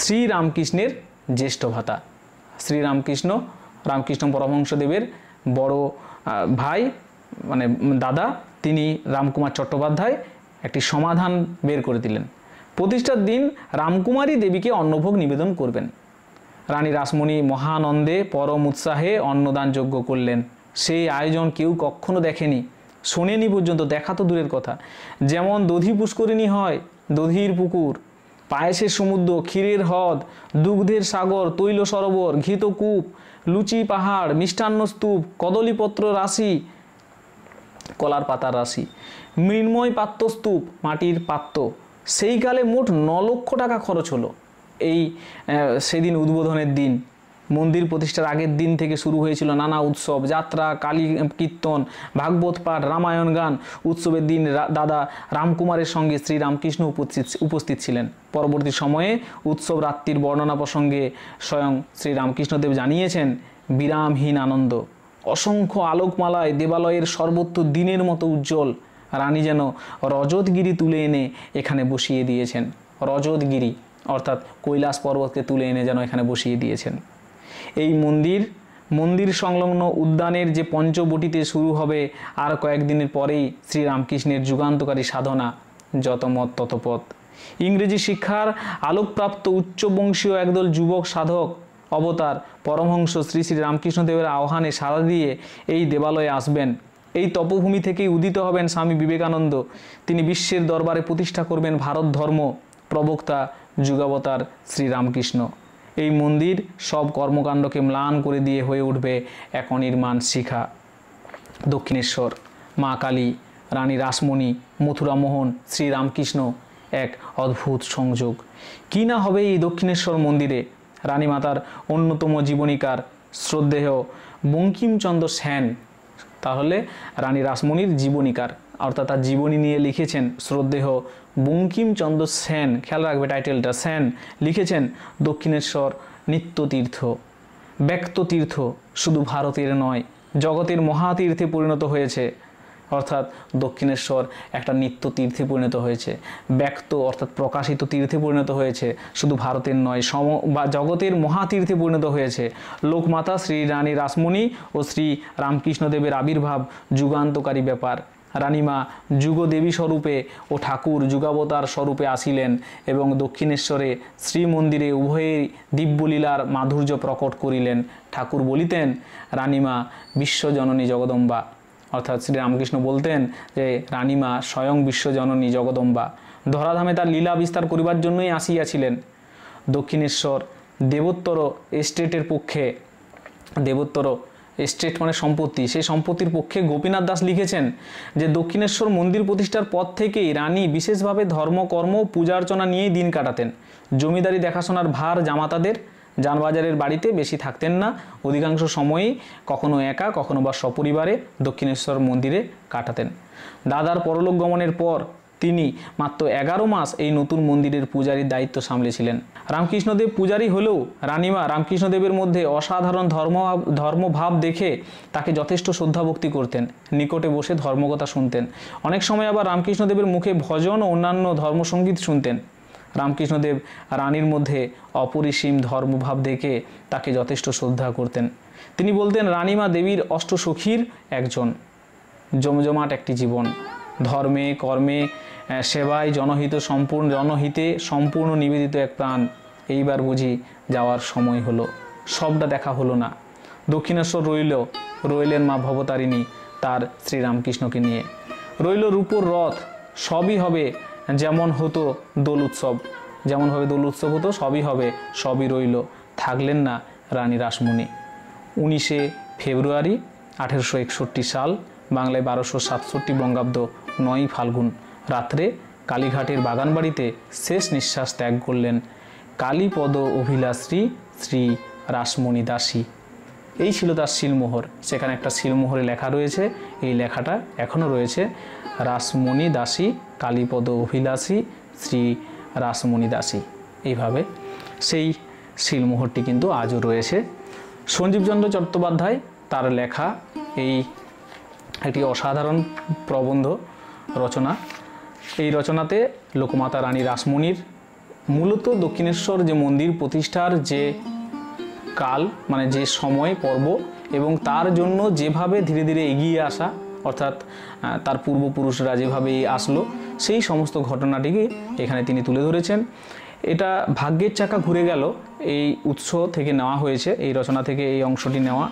শ্রীরামকৃষ্ণের জ্যেষ্ঠ ভ্রাতা। রামকৃষ্ণ পরমহংসদেবের বড় ভাই, মানে দাদা, তিনি রামকুমার চট্টোপাধ্যায় একটি সমাধান বের করে দিলেন। প্রতিষ্ঠার দিন রামকুমারী দেবীকে অন্নভোগ নিবেদন করবেন। রানী রাসমণি মহানন্দে পরম উৎসাহে অন্নদান যজ্ঞ করলেন। সেই আয়োজন কেউ কখনো দেখেনি, শোনেনি পর্যন্ত, দেখা তো দূরের কথা। যেমন দধি পুষ্করিণী হয়, দধির পুকুর, পায়েসের সমুদ্র, ক্ষীরের হ্রদ, দুগ্ধের সাগর, তৈল সরোবর, ঘৃতকূপ, লুচি পাহাড়, মিষ্টান্ন স্তূপ, কদলীপত্র রাশি, কলার পাতার রাশি, মৃন্ময় পাত্রস্তূপ, মাটির পাত্র। সেই কালে মোট 9 লক্ষ টাকা খরচ হলো। সেদিন উদ্বোধনের দিন, মন্দির প্রতিষ্ঠার আগের দিন থেকে শুরু হয়েছিল নানা উৎসব, যাত্রা, কালী কীর্তন, ভাগবত পাঠ, রামায়ণ গান। উৎসবের দিন দাদা রামকুমারের সঙ্গে শ্রীরামকৃষ্ণ উপস্থিত ছিলেন। পরবর্তী সময়ে উৎসব রাত্রির বর্ণনা প্রসঙ্গে স্বয়ং শ্রীরামকৃষ্ণদেব জানিয়েছেন, বিরামহীন আনন্দ, অসংখ্য আলোকমালায় দেবালয়ের সর্বত্র দিনের মতো উজ্জ্বল। রানী যেন রজতগিরি তুলে এনে এখানে বসিয়ে দিয়েছেন। রজতগিরি অর্থাৎ কৈলাস পর্বতকে তুলে এনে যেন এখানে বসিয়ে দিয়েছেন। এই মন্দির সংলগ্ন উদ্যানের যে পঞ্চবটিতে শুরু হবে আর কয়েকদিনের পরেই শ্রীরামকৃষ্ণের যুগান্তকারী সাধনা, যতমত ততপথ। ইংরেজি শিক্ষার আলোকপ্রাপ্ত উচ্চবংশীয় একদল যুবক সাধক অবতার পরমহংস শ্রী শ্রী রামকৃষ্ণদেবের আহ্বানে সাড়া দিয়ে এই দেবালয়ে আসবেন। এই তপভূমি থেকেই উদিত হবেন স্বামী বিবেকানন্দ। তিনি বিশ্বের দরবারে প্রতিষ্ঠা করবেন ভারত ধর্ম। প্রবক্তা যুগাবতার শ্রীরামকৃষ্ণ। এই মন্দির সব কর্মকাণ্ডকে ম্লান করে দিয়ে হয়ে উঠবে এক অনির্মাণ শিখা। দক্ষিণেশ্বর, মা কালী, রানী রাসমণি, মথুরামোহন, শ্রীরামকৃষ্ণ, এক অদ্ভুত সংযোগ। কি না হবে এই দক্ষিণেশ্বর মন্দিরে। রানীমাতার অন্যতম জীবনীকার শ্রদ্ধেয় বঙ্কিমচন্দ্র সেন, তাহলে রানী রাসমণির জীবনীকার অর্থাৎ তার জীবনী নিয়ে লিখেছেন শ্রদ্ধেয় বঙ্কিমচন্দ্র সেন। খেয়াল রাখবে টাইটেলটা, সেন লিখেছেন দক্ষিণেশ্বর নিত্যতীর্থ, ব্যক্ততীর্থ, শুধু ভারতের নয় জগতের মহাতীর্থে পরিণত হয়েছে। অর্থাৎ দক্ষিণেশ্বর একটা নিত্য তীর্থে পরিণত হয়েছে, ব্যক্ত অর্থাৎ প্রকাশিত তীর্থে পরিণত হয়েছে, শুধু ভারতের নয় বা জগতের মহাতীর্থে পরিণত হয়েছে। লোকমাতা শ্রী রানী রাসমণি ও শ্রী রামকৃষ্ণদেবের আবির্ভাব যুগান্তকারী ব্যাপার। রানীমা যুগদেবী স্বরূপে ও ঠাকুর যুগাবতার স্বরূপে আসিলেন এবং দক্ষিণেশ্বরে শ্রীমন্দিরে উভয়ের দিব্যলীলার মাধুর্য প্রকট করিলেন। ঠাকুর বলিতেন, রানীমা বিশ্বজননী জগদম্বা, অর্থাৎ শ্রী রামকৃষ্ণ বলতেন যে রানীমা স্বয়ং বিশ্বজননী জগদম্বা ধরাধামে তার লীলা বিস্তার করিবার জন্যই আসিয়াছিলেন। দক্ষিণেশ্বর দেবোত্তর এস্টেটের পক্ষে, দেবোত্তর এস্টেট মানে সম্পত্তি, সেই সম্পত্তির পক্ষে গোপীনাথ দাস লিখেছেন যে দক্ষিণেশ্বর মন্দির প্রতিষ্ঠার পর থেকেই রানী বিশেষভাবে ধর্মকর্ম পূজার্চনা নিয়েই দিন কাটাতেন। জমিদারি দেখাশোনার ভার জামাতাদের, জানবাজারের বাড়িতে বেশি থাকতেন না, অধিকাংশ সময়ই কখনো একা কখনো বা সপরিবারে দক্ষিণেশ্বর মন্দিরে কাটাতেন। দাদার পরলোক গমনের পর তিনি মাত্র 11 মাস এই নতুন মন্দিরের পূজারীর দায়িত্ব সামলেছিলেন। রামকৃষ্ণদেব পূজারী হলেও রানীমা রামকৃষ্ণদেবের মধ্যে অসাধারণ ধর্মভাব দেখে তাকে যথেষ্ট শ্রদ্ধাভক্তি করতেন, নিকটে বসে ধর্মকথা শুনতেন। অনেক সময় আবার রামকৃষ্ণদেবের মুখে ভজন ও অন্যান্য ধর্মসঙ্গীত শুনতেন। রামকৃষ্ণদেব রানীর মধ্যে অপরিসীম ধর্মভাব দেখে তাকে যথেষ্ট শ্রদ্ধা করতেন। তিনি বলতেন, রানীমা দেবীর অষ্টসখীর একজন, জমজমাট একটি জীবন, ধর্মে কর্মে সেবায় জনহিতে সম্পূর্ণ নিবেদিত এক প্রাণ। এইবার বুঝি যাওয়ার সময় হলো, সবটা দেখা হলো না। দক্ষিণেশ্বর রইলেন মা ভবতারিণী তার শ্রীরামকৃষ্ণকে নিয়ে। রইল রূপোর রথ, সবই হবে যেমন হতো দোল উৎসব, যেমনভাবে দোল উৎসব হতো সবই হবে, সবই রইল। থাকলেন না রানী রাসমণি। 19শে ফেব্রুয়ারি 1861 সাল, বাংলায় 1267 বঙ্গাব্দ 9ই ফাল্গুন রাত্রে কালীঘাটের বাগানবাড়িতে শেষ নিঃশ্বাস ত্যাগ করলেন কালীপদ অভিলাষী শ্রী রাসমণি দাসী। এই ছিল তার শিলমোহর। সেখানে একটা শিলমোহরে লেখা রয়েছে, এই লেখাটা এখনও রয়েছে, রাসমণি দাসী কালীপদ অভিলাষী শ্রী রাসমণি দাসী। এইভাবে সেই শিলমোহরটি কিন্তু আজও রয়েছে। সঞ্জীবচন্দ্র চট্টোপাধ্যায় তার লেখা এই একটি অসাধারণ প্রবন্ধ রচনা। এই রচনাতে লোকমাতা রানী রাসমণির মূলত দক্ষিণেশ্বর যে মন্দির প্রতিষ্ঠার যে কাল, মানে যে সময় পর্ব এবং তার জন্য যেভাবে ধীরে ধীরে এগিয়ে আসা, অর্থাৎ তার পূর্বপুরুষরা যেভাবে আসলো, সেই সমস্ত ঘটনাটিকে এখানে তিনি তুলে ধরেছেন। এটা ভাগ্যের চাকা ঘুরে গেল এই উৎস থেকে নেওয়া হয়েছে, এই রচনা থেকে এই অংশটি নেওয়া।